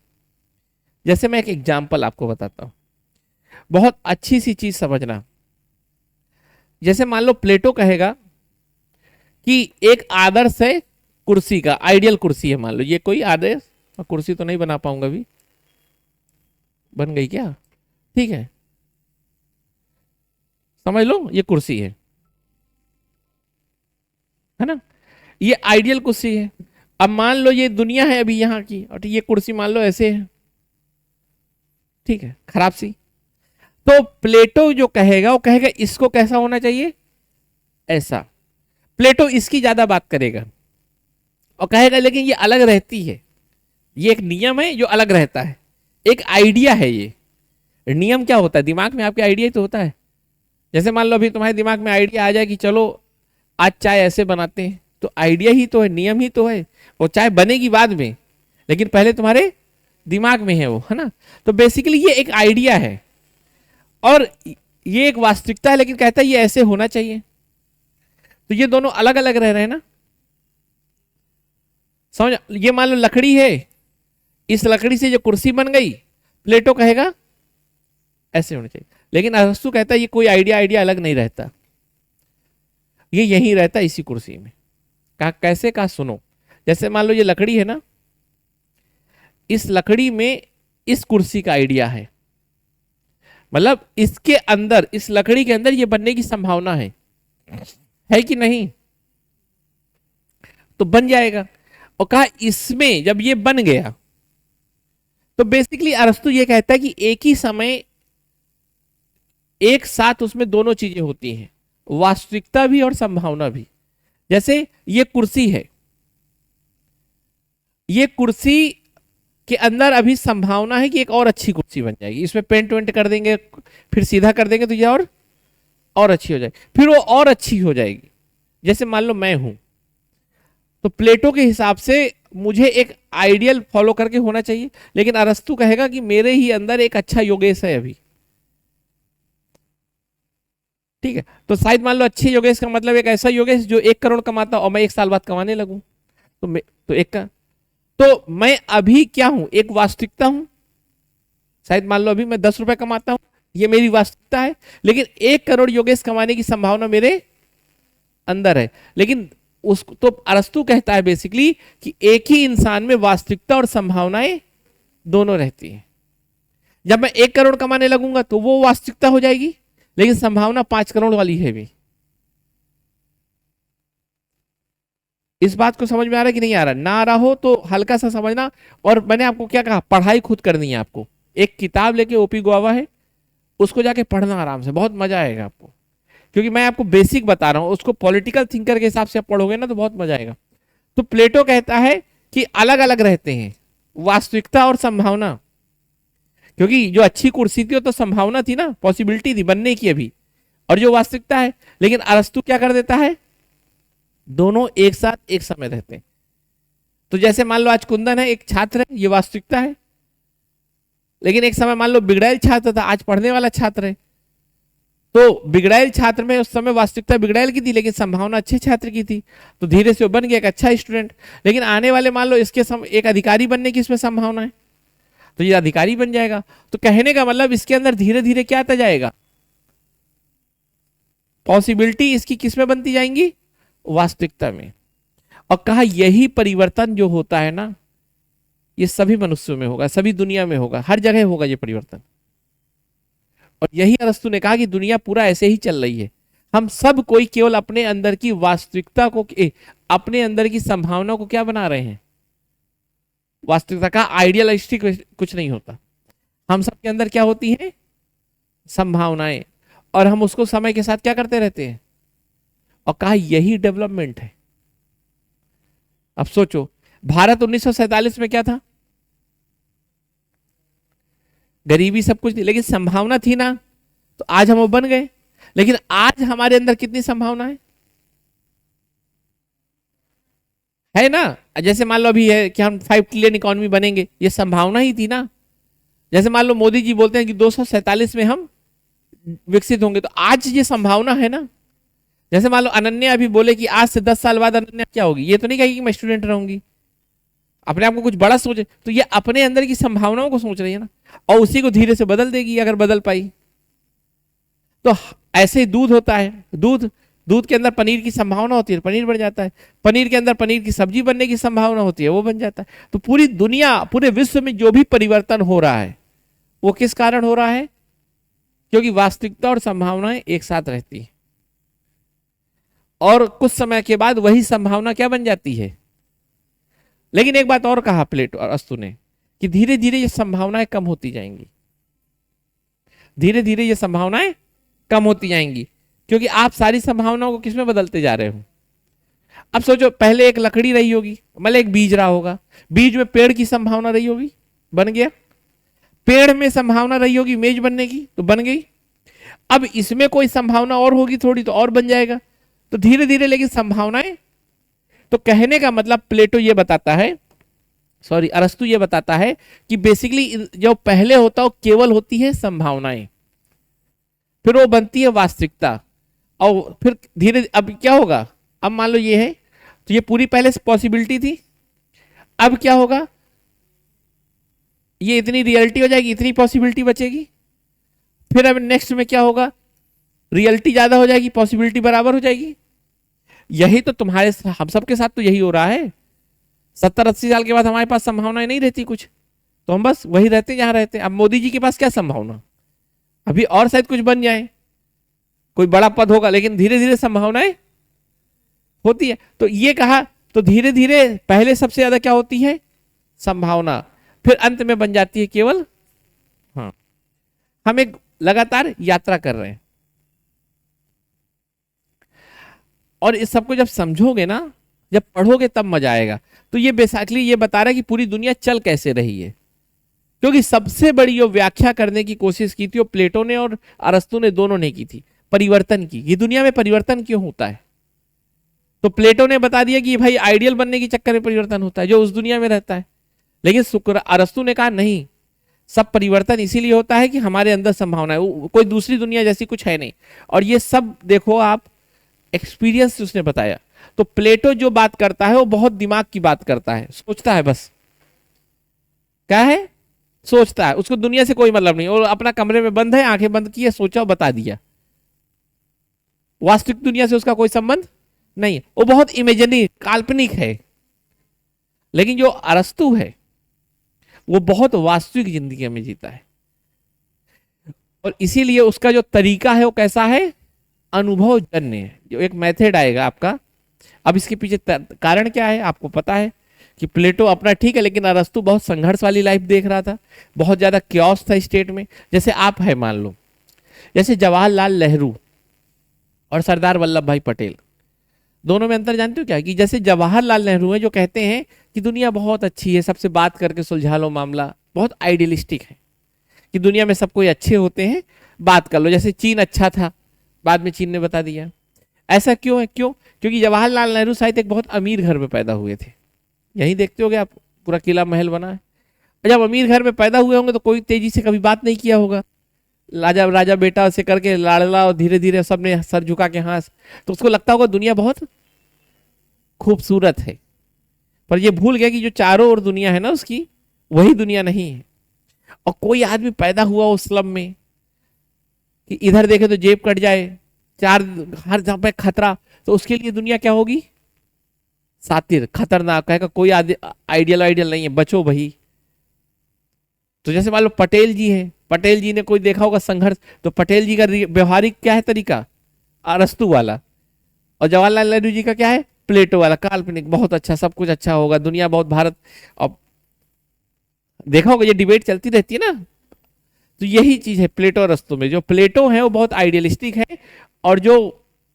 जैसे मैं एक एग्जाम्पल आपको बताता हूं, बहुत अच्छी सी चीज समझना। जैसे मान लो प्लेटो कहेगा कि एक आदर्श है कुर्सी का, आइडियल कुर्सी है, मान लो ये कोई आदर्श कुर्सी, तो नहीं बना पाऊंगा अभी, बन गई क्या, ठीक है, समझ लो ये कुर्सी है ना, ये आइडियल कुर्सी है। अब मान लो ये दुनिया है अभी यहाँ की, और ये कुर्सी मान लो ऐसे है, ठीक है, खराब सी। तो प्लेटो जो कहेगा वो कहेगा इसको कैसा होना चाहिए, ऐसा। प्लेटो इसकी ज्यादा बात करेगा और कहेगा लेकिन ये अलग रहती है, ये एक नियम है जो अलग रहता है, एक आइडिया है। ये नियम क्या होता है, दिमाग में आपके आइडिया ही तो होता है। जैसे मान लो अभी तुम्हारे दिमाग में आइडिया आ जाए कि चलो आज चाय ऐसे बनाते हैं, तो आइडिया ही तो है, नियम ही तो है। वो चाय बनेगी बाद में, लेकिन पहले तुम्हारे दिमाग में है वो, है ना। तो बेसिकली ये एक आइडिया है और ये एक वास्तविकता है, लेकिन कहता है ये ऐसे होना चाहिए। तो ये दोनों अलग अलग रह रहे हैं ना, समझ। ये मान लो लकड़ी है, इस लकड़ी से जो कुर्सी बन गई, प्लेटो कहेगा ऐसे होना चाहिए, लेकिन अरस्तु कहता है ये कोई आइडिया अलग नहीं रहता, ये यहीं रहता है इसी कुर्सी में। कहा कैसे, कहा सुनो। जैसे मान लो ये लकड़ी है ना, इस लकड़ी में इस कुर्सी का आइडिया है, मतलब इसके अंदर, इस लकड़ी के अंदर ये बनने की संभावना है कि नहीं, तो बन जाएगा। और कहा इसमें जब ये बन गया, तो बेसिकली अरस्तु ये कहता है कि एक ही समय एक साथ उसमें दोनों चीजें होती हैं, वास्तविकता भी और संभावना भी। जैसे ये कुर्सी है, ये कुर्सी के अंदर अभी संभावना है कि एक और अच्छी कुर्सी बन जाएगी, इसमें पेंट वेंट कर देंगे, फिर सीधा कर देंगे तो ये और अच्छी हो जाएगी, फिर वो और अच्छी हो जाएगी। जैसे मान लो मैं हूं, तो प्लेटो के हिसाब से मुझे एक आइडियल फॉलो करके होना चाहिए, लेकिन अरस्तु कहेगा कि मेरे ही अंदर एक अच्छा योगेश है अभी, ठीक है। तो शायद मान लो अच्छे योगेश का मतलब एक ऐसा योगेश जो 1 करोड़ कमाता और मैं 1 साल बाद कमाने लगूं, तो मैं अभी क्या हूं, एक वास्तविकता हूं। शायद मान लो अभी मैं 10 रुपए कमाता हूं, ये मेरी वास्तविकता है, लेकिन 1 करोड़ योगेश कमाने की संभावना मेरे अंदर है। लेकिन उसको तो अरस्तु कहता है बेसिकली कि एक ही इंसान में वास्तविकता और संभावनाएं दोनों रहती हैं। जब मैं 1 करोड़ कमाने लगूंगा तो वो वास्तविकता हो जाएगी, लेकिन संभावना 5 करोड़ वाली है भी। इस बात को समझ में आ रहा है कि नहीं आ रहा, ना आ रहा हो तो हल्का सा समझना। और मैंने आपको क्या कहा, पढ़ाई खुद करनी है आपको। एक किताब लेके ओपी गोवा है, उसको जाके पढ़ना आराम से, बहुत मजा आएगा आपको, क्योंकि मैं आपको बेसिक बता रहा हूं, उसको पॉलिटिकल थिंकर के हिसाब से आप पढ़ोगे ना तो बहुत मजा आएगा। तो प्लेटो कहता है कि अलग अलग रहते हैं वास्तविकता और संभावना, क्योंकि जो अच्छी कुर्सी थी वो तो संभावना थी ना, पॉसिबिलिटी थी बनने की अभी, और जो वास्तविकता है। लेकिन अरस्तु क्या कर देता है, दोनों एक साथ एक समय रहते हैं। तो जैसे मान लो आज कुंदन है, एक छात्र है, ये वास्तविकता है। लेकिन एक समय मान लो बिगड़ैल छात्र था, आज पढ़ने वाला छात्र है। तो बिगड़ैल छात्र में उस समय वास्तविकता बिगड़ैल की थी, लेकिन संभावना अच्छे छात्र की थी। तो धीरे से वो बन गया एक अच्छा स्टूडेंट। लेकिन आने वाले मान लो इसके एक अधिकारी बनने की इसमें संभावना है, तो ये अधिकारी बन जाएगा। तो कहने का मतलब इसके अंदर धीरे धीरे क्या आता जाएगा, पॉसिबिलिटी इसकी किस में बनती जाएंगी, वास्तविकता में। और कहा यही परिवर्तन जो होता है ना, ये सभी मनुष्यों में होगा, सभी दुनिया में होगा, हर जगह होगा ये परिवर्तन। और यही अरस्तु ने कहा कि दुनिया पूरा ऐसे ही चल रही है। हम सब कोई केवल अपने अंदर की वास्तविकता को, अपने अंदर की संभावना को क्या बना रहे हैं, वास्तविकता का आइडियलिस्टिक कुछ नहीं होता। हम सब के अंदर क्या होती है, संभावनाएं, और हम उसको समय के साथ क्या करते रहते हैं। और कहा यही डेवलपमेंट है। अब सोचो, भारत 1947 में क्या था, गरीबी सब कुछ थी, लेकिन संभावना थी ना, तो आज हम वो बन गए। लेकिन आज हमारे अंदर कितनी संभावना है ना। जैसे मान लो अभी है कि हम 5 ट्रिलियन इकोनॉमी बनेंगे, ये संभावना ही थी ना। जैसे मान लो मोदी जी बोलते हैं कि 247 में हम विकसित होंगे, तो आज ये संभावना है ना। जैसे मान लो अनन्या अभी बोले कि आज से 10 साल बाद अनन्या क्या होगी, ये तो नहीं कहेगी कि मैं स्टूडेंट रहूंगी, अपने आप को कुछ बड़ा सोचे, तो ये अपने अंदर की संभावनाओं को सोच रही है ना, और उसी को धीरे से बदल देगी अगर बदल पाई। तो ऐसे ही दूध होता है, दूध के अंदर पनीर की संभावना होती है, पनीर बन जाता है। पनीर के अंदर पनीर की सब्जी बनने की संभावना होती है, वो बन जाता है। तो पूरी दुनिया, पूरे विश्व में जो भी परिवर्तन हो रहा है, वो किस कारण हो रहा है, क्योंकि वास्तविकता और संभावनाएं एक साथ रहती है। और कुछ समय के बाद वही संभावना क्या बन जाती है। लेकिन एक बात और कहा प्लेटो और अरस्तु ने, कि धीरे धीरे ये संभावनाएं कम होती जाएंगी, धीरे धीरे ये संभावनाएं कम होती जाएंगी, क्योंकि आप सारी संभावनाओं को किसमें बदलते जा रहे हो। अब सोचो, पहले एक लकड़ी रही होगी, मतलब एक बीज रहा होगा, बीज में पेड़ की संभावना रही होगी, बन गया। पेड़ में संभावना रही होगी मेज बनने की, तो बन गई। अब इसमें कोई संभावना और होगी थोड़ी, तो और बन जाएगा। तो धीरे धीरे लेकिन संभावनाएं, तो कहने का मतलब प्लेटो ये बताता है, सॉरी अरस्तु ये बताता है कि बेसिकली जो पहले होता है वो केवल होती है संभावनाएं, फिर वो बनती है वास्तविकता, और फिर धीरे अब क्या होगा, अब मान लो ये है, तो ये पूरी पहले से पॉसिबिलिटी थी, अब क्या होगा, ये इतनी रियलिटी हो जाएगी, इतनी पॉसिबिलिटी बचेगी। फिर अब नेक्स्ट में क्या होगा, रियलिटी ज्यादा हो जाएगी, पॉसिबिलिटी बराबर हो जाएगी। यही तो तुम्हारे हम सबके साथ तो यही हो रहा है। 70-80 साल के बाद हमारे पास संभावनाएं नहीं रहती कुछ, तो हम बस वही रहते जहां रहते। अब मोदी जी के पास क्या संभावना, अभी और शायद कुछ बन जाए, कोई बड़ा पद होगा, लेकिन धीरे धीरे संभावनाएं होती है। तो ये कहा, तो धीरे धीरे पहले सबसे ज्यादा क्या होती है, संभावना, फिर अंत में बन जाती है केवल। हाँ, हम एक लगातार यात्रा कर रहे हैं, और इस सबको जब समझोगे ना, जब पढ़ोगे तब मजा आएगा। तो ये बेसिकली ये बता रहा है कि पूरी दुनिया चल कैसे रही है, क्योंकि सबसे बड़ी जो व्याख्या करने की कोशिश की थी वो प्लेटो ने और अरस्तु ने दोनों ने की थी, परिवर्तन की। ये दुनिया में परिवर्तन क्यों होता है, तो प्लेटो ने बता दिया कि भाई आइडियल बनने के चक्कर में परिवर्तन होता है जो उस दुनिया में रहता है। लेकिन अरस्तु ने कहा नहीं, सब परिवर्तन इसीलिए होता है कि हमारे अंदर संभावना है, कोई दूसरी दुनिया जैसी कुछ है नहीं। और ये सब देखो आप, एक्सपीरियंस उसने बताया। तो प्लेटो जो बात करता है वो बहुत दिमाग की बात करता है, सोचता है, बस क्या है, सोचता है, उसको दुनिया से कोई मतलब नहीं। और अपना कमरे में बंद है, आंखें बंद की है, सोचा बता दिया, वास्तविक दुनिया से उसका कोई संबंध नहीं है, वो बहुत इमेजिनरी काल्पनिक है। लेकिन जो अरस्तु है वो बहुत वास्तविक जिंदगी में जीता है, और इसीलिए उसका जो तरीका है वो कैसा है, अनुभव जन्य है। जो एक मेथड आएगा आपका, अब इसके पीछे कारण क्या है आपको पता है कि प्लेटो अपना ठीक है, लेकिन अरस्तु बहुत संघर्ष वाली लाइफ देख रहा था, बहुत ज्यादा क्योस था स्टेट में। जैसे आप है, मान लो जैसे जवाहरलाल नेहरू और सरदार वल्लभ भाई पटेल, दोनों में अंतर जानते हो क्या, कि जैसे जवाहरलाल नेहरू है जो कहते हैं कि दुनिया बहुत अच्छी है, सबसे बात करके सुलझा लो मामला, बहुत आइडियलिस्टिक है कि दुनिया में सब कोई अच्छे होते हैं, बात कर लो। जैसे चीन अच्छा था, बाद में चीन ने बता दिया। ऐसा क्यों है? क्यों? क्योंकि जवाहरलाल नेहरू शायद एक बहुत अमीर घर में पैदा हुए थे। यही देखते होगे आप, पूरा किला महल बना है। जब अमीर घर में पैदा हुए होंगे तो कोई तेजी से कभी बात नहीं किया होगा, राजा राजा बेटा से करके लाड़ला, और धीरे धीरे सबने सर झुका के हाँ, तो उसको लगता होगा दुनिया बहुत खूबसूरत है। पर ये भूल गया कि जो चारों ओर दुनिया है ना उसकी, वही दुनिया नहीं है। और कोई आदमी पैदा हुआ उस स्लम में कि इधर देखे तो जेब कट जाए, चार हर जहां पे खतरा, तो उसके लिए दुनिया क्या होगी? सातिर, खतरनाक, कहेगा कोई आइडियल आइडियल नहीं है, बचो भाई। तो जैसे मान लो पटेल जी है, पटेल जी ने कोई देखा होगा संघर्ष, तो पटेल जी का व्यवहारिक क्या है तरीका? अरस्तु वाला। और जवाहरलाल नेहरू जी का क्या है? प्लेटो वाला, काल्पनिक, बहुत अच्छा, सब कुछ अच्छा होगा, दुनिया बहुत, भारत। अब देखा होगा ये डिबेट चलती रहती है ना, तो यही चीज है प्लेटो और अरस्तु में। जो प्लेटो है वो बहुत आइडियलिस्टिक है, और जो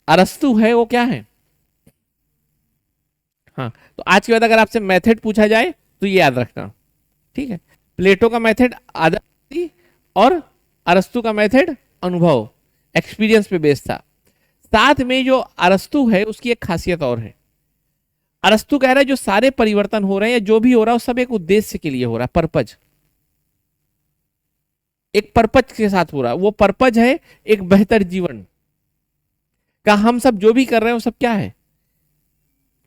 अरस्तु है वो क्या है? हाँ, तो आज के बाद अगर आपसे मेथड पूछा जाए तो ये याद रखना, ठीक है। प्लेटो का मेथड आदत और अरस्तु का मेथड अनुभव, एक्सपीरियंस पे बेस्ड था। साथ में जो अरस्तु है उसकी एक खासियत और है। अरस्तु कह रहा है जो सारे परिवर्तन हो रहे हैं या जो भी हो रहा है वो सब एक उद्देश्य के लिए हो रहा है, पर्पज, एक पर्पज के साथ हो रहा है। वो पर्पज है एक बेहतर जीवन का। हम सब जो भी कर रहे हैं वो सब क्या है?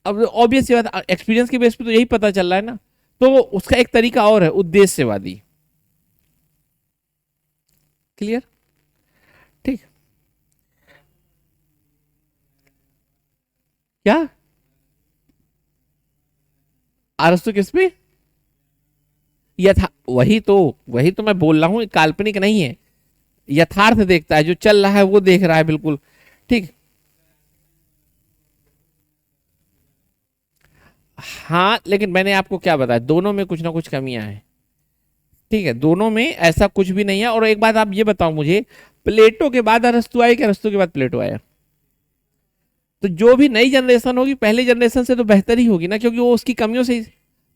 अब ऑब्वियस बात, एक्सपीरियंस के बेस पे तो यही पता चल रहा है ना। तो उसका एक तरीका और है, उद्देश्यवादी। क्लियर? ठीक। क्या अरस्तु किस पे? वही तो मैं बोल रहा हूं, काल्पनिक नहीं है, यथार्थ देखता है, जो चल रहा है वो देख रहा है, बिल्कुल ठीक। हाँ, लेकिन मैंने आपको क्या बताया, दोनों में कुछ ना कुछ कमियां हैं, ठीक है, दोनों में ऐसा कुछ भी नहीं है। और एक बात आप ये बताओ मुझे, प्लेटो के बाद अरस्तु आया कि अरस्तु के बाद प्लेटो आया? तो जो भी नई जनरेशन होगी पहले जनरेशन से तो बेहतर ही होगी ना, क्योंकि वो उसकी कमियों से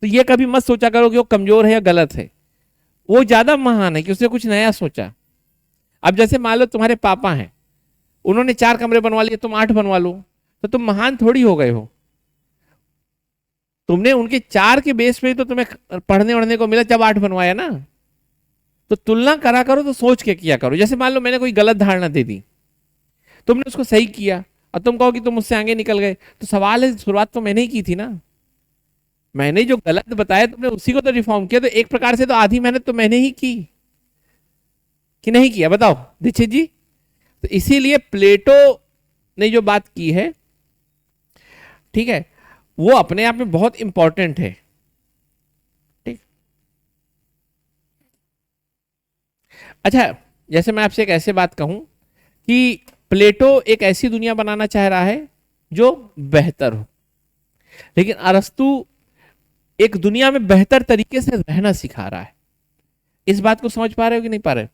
तो ये कभी मत सोचा करो कि वो कमजोर है या गलत है। वो ज्यादा महान है कि उसने कुछ नया सोचा। अब जैसे मान लो तुम्हारे पापा हैं, उन्होंने 4 कमरे बनवा लिए, तुम 8 बनवा लो, तो तुम महान थोड़ी हो गए हो। तुमने उनके 4 के बेस पे तो तुम्हें पढ़ने वढ़ने को मिला, जब 8 बनवाया ना। तो तुलना करा करो तो सोच के किया करो। जैसे मान लो मैंने कोई गलत धारणा दे दी, तुमने उसको सही किया, और तुम कहो कि तुम मुझसे आगे निकल गए, तो सवाल है शुरुआत तो मैंने ही की थी ना। मैंने जो गलत बताया तुमने उसी को तो रिफॉर्म किया, तो एक प्रकार से तो आधी मेहनत तो मैंने ही की, कि नहीं किया? बताओ दीक्षित जी। तो इसीलिए प्लेटो ने जो बात की है, ठीक है, वो अपने आप में बहुत इंपॉर्टेंट है, ठीक। अच्छा, जैसे मैं आपसे एक ऐसे बात कहूं कि प्लेटो एक ऐसी दुनिया बनाना चाह रहा है जो बेहतर हो, लेकिन अरस्तु एक दुनिया में बेहतर तरीके से रहना सिखा रहा है। इस बात को समझ पा रहे हो कि नहीं पा रहे हो?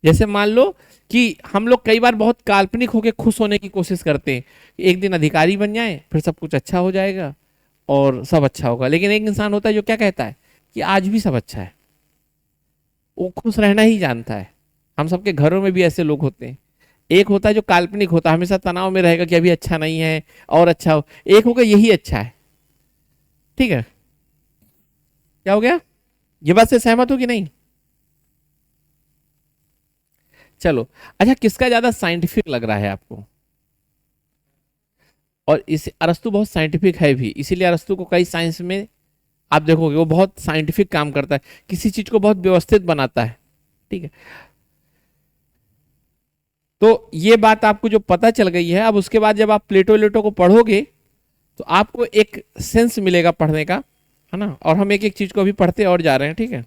जैसे मान लो कि हम लोग कई बार बहुत काल्पनिक होकर खुश होने की कोशिश करते हैं कि एक दिन अधिकारी बन जाए, फिर सब कुछ अच्छा हो जाएगा और सब अच्छा होगा। लेकिन एक इंसान होता है जो क्या कहता है कि आज भी सब अच्छा है, वो खुश रहना ही जानता है। हम सबके घरों में भी ऐसे लोग होते हैं। एक होता है जो काल्पनिक होता है, हमेशा तनाव में रहेगा कि अभी अच्छा नहीं है और अच्छा हो। एक होगा यही अच्छा है, ठीक है। क्या हो गया? ये बात से सहमत हो कि नहीं? चलो, अच्छा, किसका ज्यादा साइंटिफिक लग रहा है आपको? और इस अरस्तु बहुत साइंटिफिक है भी, इसीलिए अरस्तु को कई साइंस में आप देखोगे वो बहुत साइंटिफिक काम करता है, किसी चीज को बहुत व्यवस्थित बनाता है, ठीक है। तो ये बात आपको जो पता चल गई है, अब उसके बाद जब आप प्लेटो लेटो को पढ़ोगे तो आपको एक सेंस मिलेगा पढ़ने का, है ना। और हम एक एक चीज को अभी पढ़ते और जा रहे हैं, ठीक है।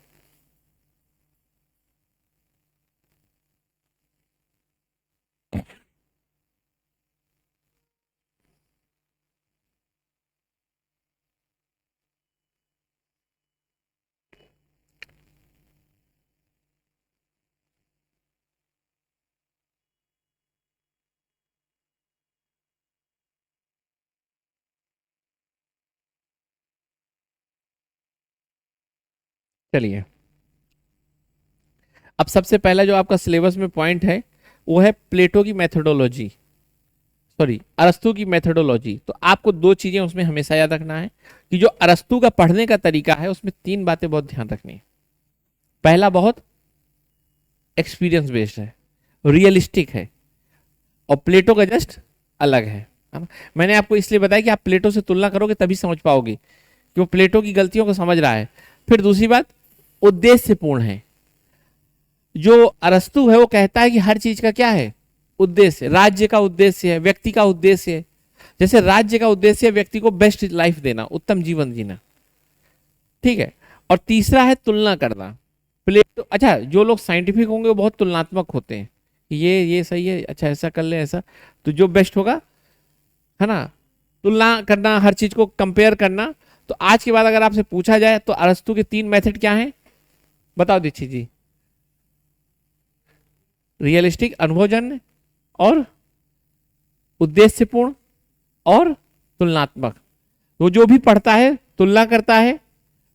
चलिए, अब सबसे पहला जो आपका सिलेबस में पॉइंट है वो है प्लेटो की मेथोडोलॉजी, सॉरी अरस्तु की मेथोडोलॉजी। तो आपको दो चीजें उसमें हमेशा याद रखना है कि जो अरस्तु का पढ़ने का तरीका है उसमें तीन बातें बहुत ध्यान रखनी है। पहला बहुत एक्सपीरियंस बेस्ड है, रियलिस्टिक है, और प्लेटो का जस्ट अलग है ना? मैंने आपको इसलिए बताया कि आप प्लेटो से तुलना करोगे तभी समझ पाओगे कि वो प्लेटो की गलतियों को समझ रहा है। फिर दूसरी बात, उद्देश्यपूर्ण है। जो अरस्तु है वो कहता है कि हर चीज का क्या है, उद्देश्य। राज्य का उद्देश्य है, व्यक्ति का उद्देश्य है। जैसे राज्य का उद्देश्य है व्यक्ति को बेस्ट लाइफ देना, उत्तम जीवन जीना, ठीक है। और तीसरा है तुलना करना। प्लेटो, अच्छा जो लोग साइंटिफिक होंगे वो बहुत तुलनात्मक होते हैं, ये सही है, अच्छा ऐसा कर ले, ऐसा तो जो बेस्ट होगा, है ना। तुलना करना, हर चीज को कंपेयर करना। तो आज के बाद अगर आपसे पूछा जाए तो अरस्तु के तीन मेथड क्या हैं, बताओ दीक्षित जी। रियलिस्टिक अनुभवजन्य, और उद्देश्यपूर्ण, और तुलनात्मक। वो जो भी पढ़ता है तुलना करता है,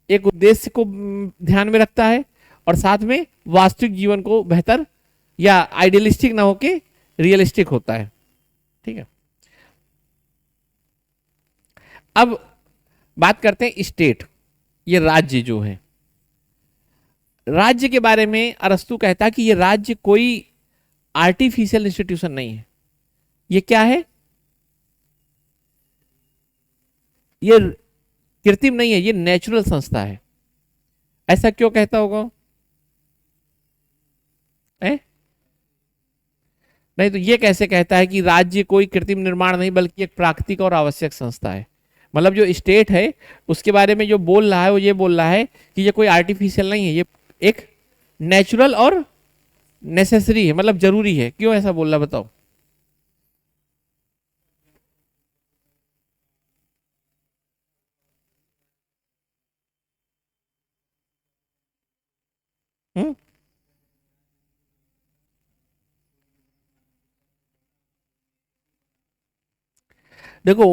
एक उद्देश्य को ध्यान में रखता है, और साथ में वास्तविक जीवन को बेहतर या आइडियलिस्टिक ना होके रियलिस्टिक होता है, ठीक है। अब बात करते हैं स्टेट, ये राज्य जो है। राज्य के बारे में अरस्तु कहता है कि ये राज्य कोई आर्टिफिशियल इंस्टीट्यूशन नहीं है। ये क्या है, ये कृत्रिम नहीं है, ये नेचुरल संस्था है। ऐसा क्यों कहता होगा, नहीं तो ये कैसे कहता है कि राज्य कोई कृत्रिम निर्माण नहीं बल्कि एक प्राकृतिक और आवश्यक संस्था है। मतलब जो स्टेट है उसके बारे में जो बोल रहा है वो ये बोल रहा है कि ये कोई आर्टिफिशियल नहीं है, ये एक नेचुरल और नेसेसरी है, मतलब जरूरी है। क्यों ऐसा बोल रहा बताओ। हम्म, देखो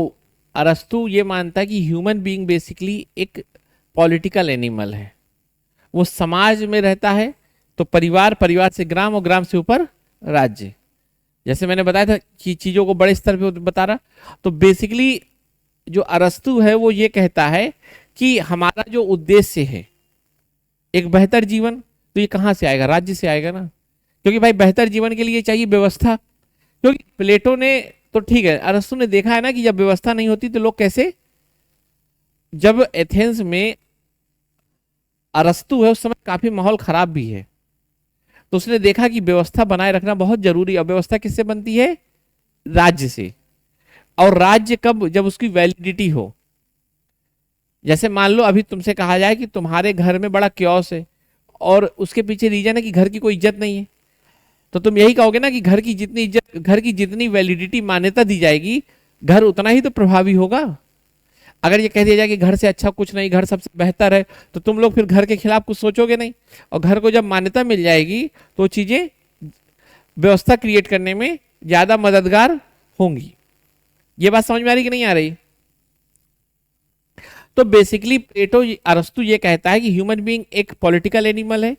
अरस्तु ये मानता है कि ह्यूमन बीइंग बेसिकली एक पॉलिटिकल एनिमल है। वो समाज में रहता है तो परिवार, परिवार से ग्राम, और ग्राम से ऊपर राज्य। जैसे मैंने बताया था कि चीजों को बड़े स्तर पे बता रहा। तो बेसिकली जो अरस्तु है वो ये कहता है कि हमारा जो उद्देश्य है एक बेहतर जीवन, तो ये कहाँ से आएगा, राज्य से आएगा ना। क्योंकि भाई बेहतर जीवन के लिए चाहिए व्यवस्था। क्योंकि प्लेटो ने तो ठीक है, अरस्तु ने देखा है ना कि जब व्यवस्था नहीं होती तो लोग कैसे, जब एथेंस में अरस्तु है उस समय काफी माहौल खराब भी है, तो उसने देखा कि व्यवस्था बनाए रखना बहुत जरूरी है। व्यवस्था किससे बनती है, राज्य से। और राज्य कब, जब उसकी वैलिडिटी हो। जैसे मान लो अभी तुमसे कहा जाए कि तुम्हारे घर में बड़ा क्योस है और उसके पीछे रीजन है कि घर की कोई इज्जत नहीं है, तो तुम यही कहोगे ना कि घर की जितनी इज्जत, घर की जितनी वैलिडिटी, मान्यता दी जाएगी, घर उतना ही तो प्रभावी होगा। अगर ये कह दिया जाए कि घर से अच्छा कुछ नहीं, घर सबसे बेहतर है, तो तुम लोग फिर घर के खिलाफ कुछ सोचोगे नहीं। और घर को जब मान्यता मिल जाएगी तो चीजें व्यवस्था क्रिएट करने में ज्यादा मददगार होंगी। ये बात समझ में आ रही कि नहीं आ रही। तो बेसिकली प्लेटो, अरस्तु ये कहता है कि ह्यूमन बीइंग एक पॉलिटिकल एनिमल है,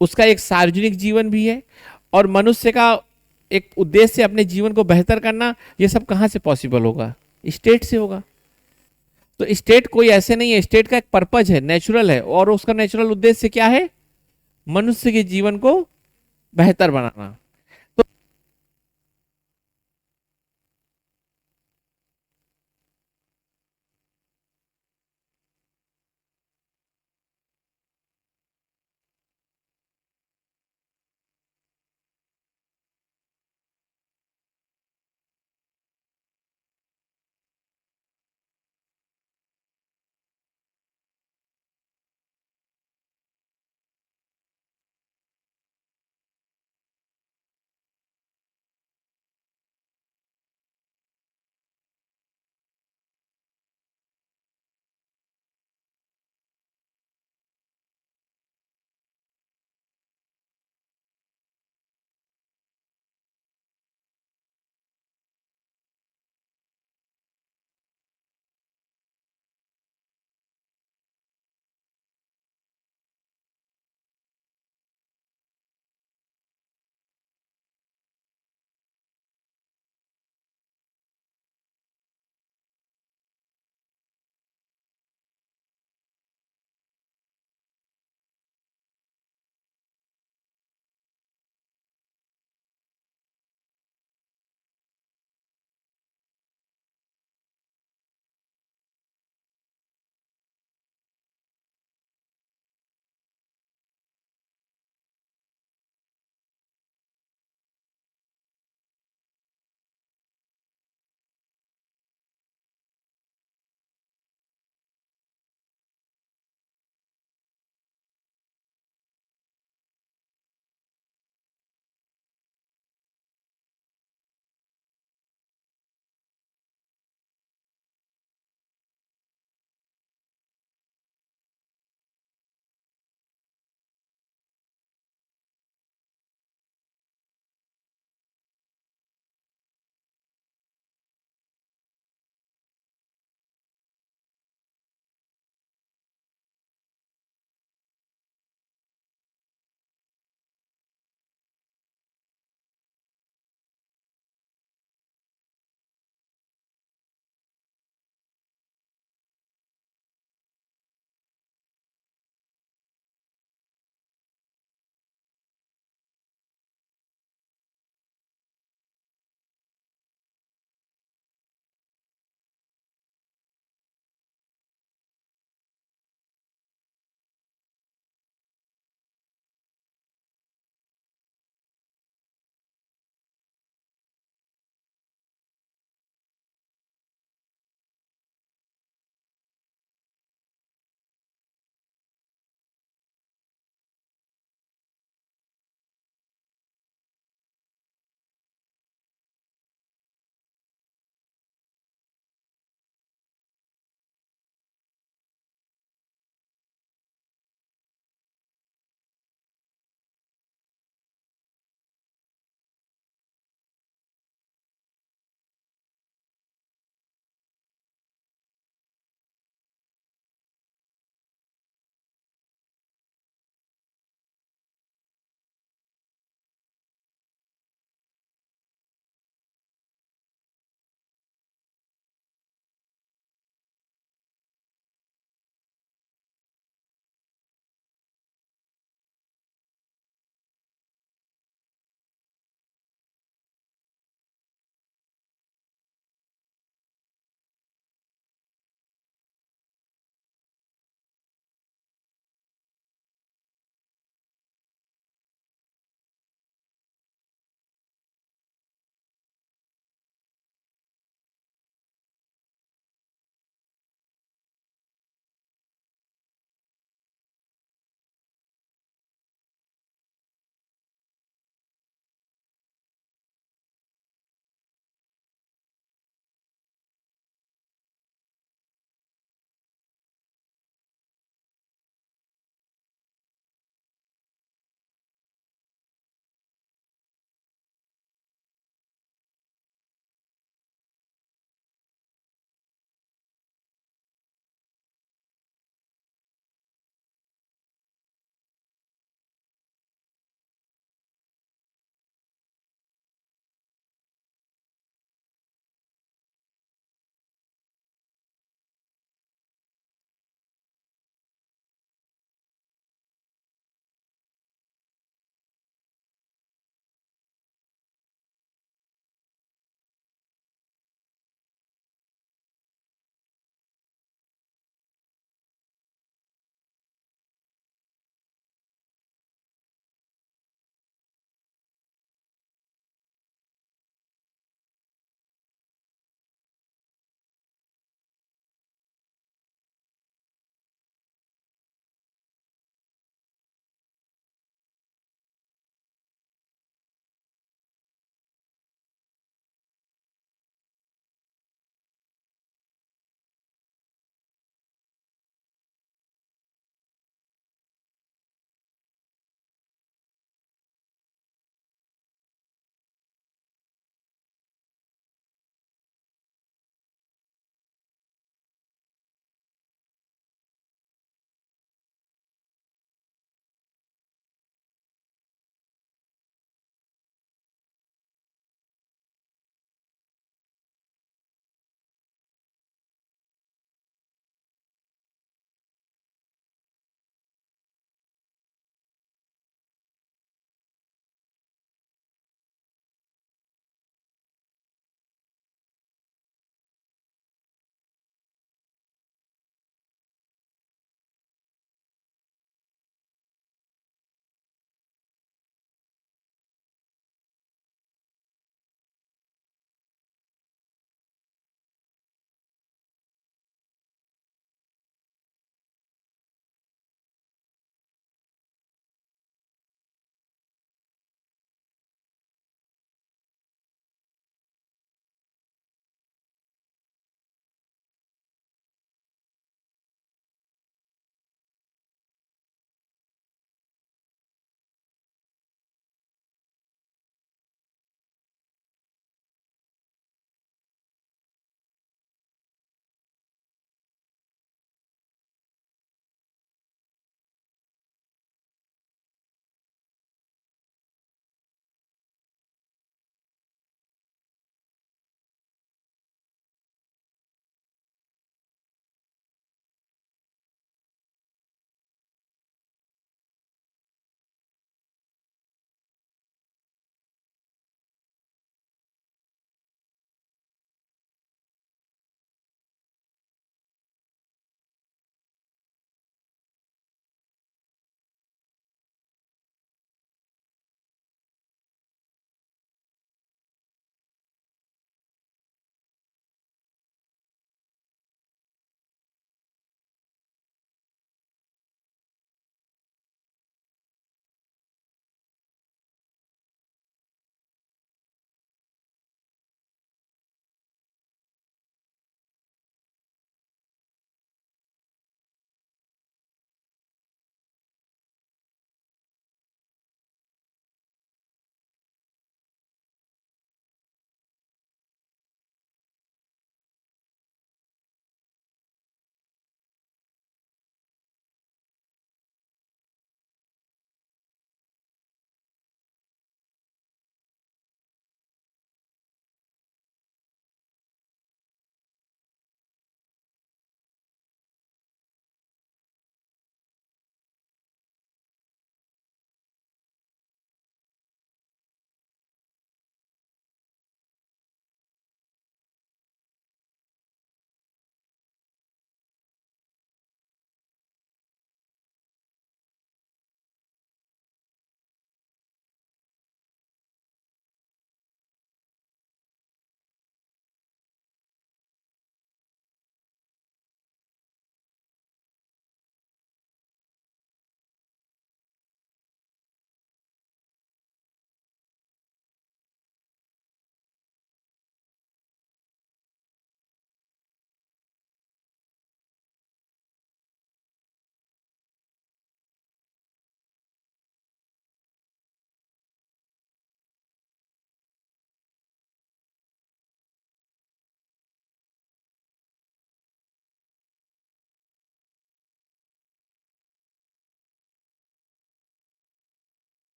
उसका एक सार्वजनिक जीवन भी है, और मनुष्य का एक उद्देश्य अपने जीवन को बेहतर करना। ये सब कहां से पॉसिबल होगा, स्टेट से होगा। तो स्टेट कोई ऐसे नहीं है, स्टेट का एक पर्पज है, नेचुरल है, और उसका नेचुरल उद्देश्य क्या है, मनुष्य के जीवन को बेहतर बनाना।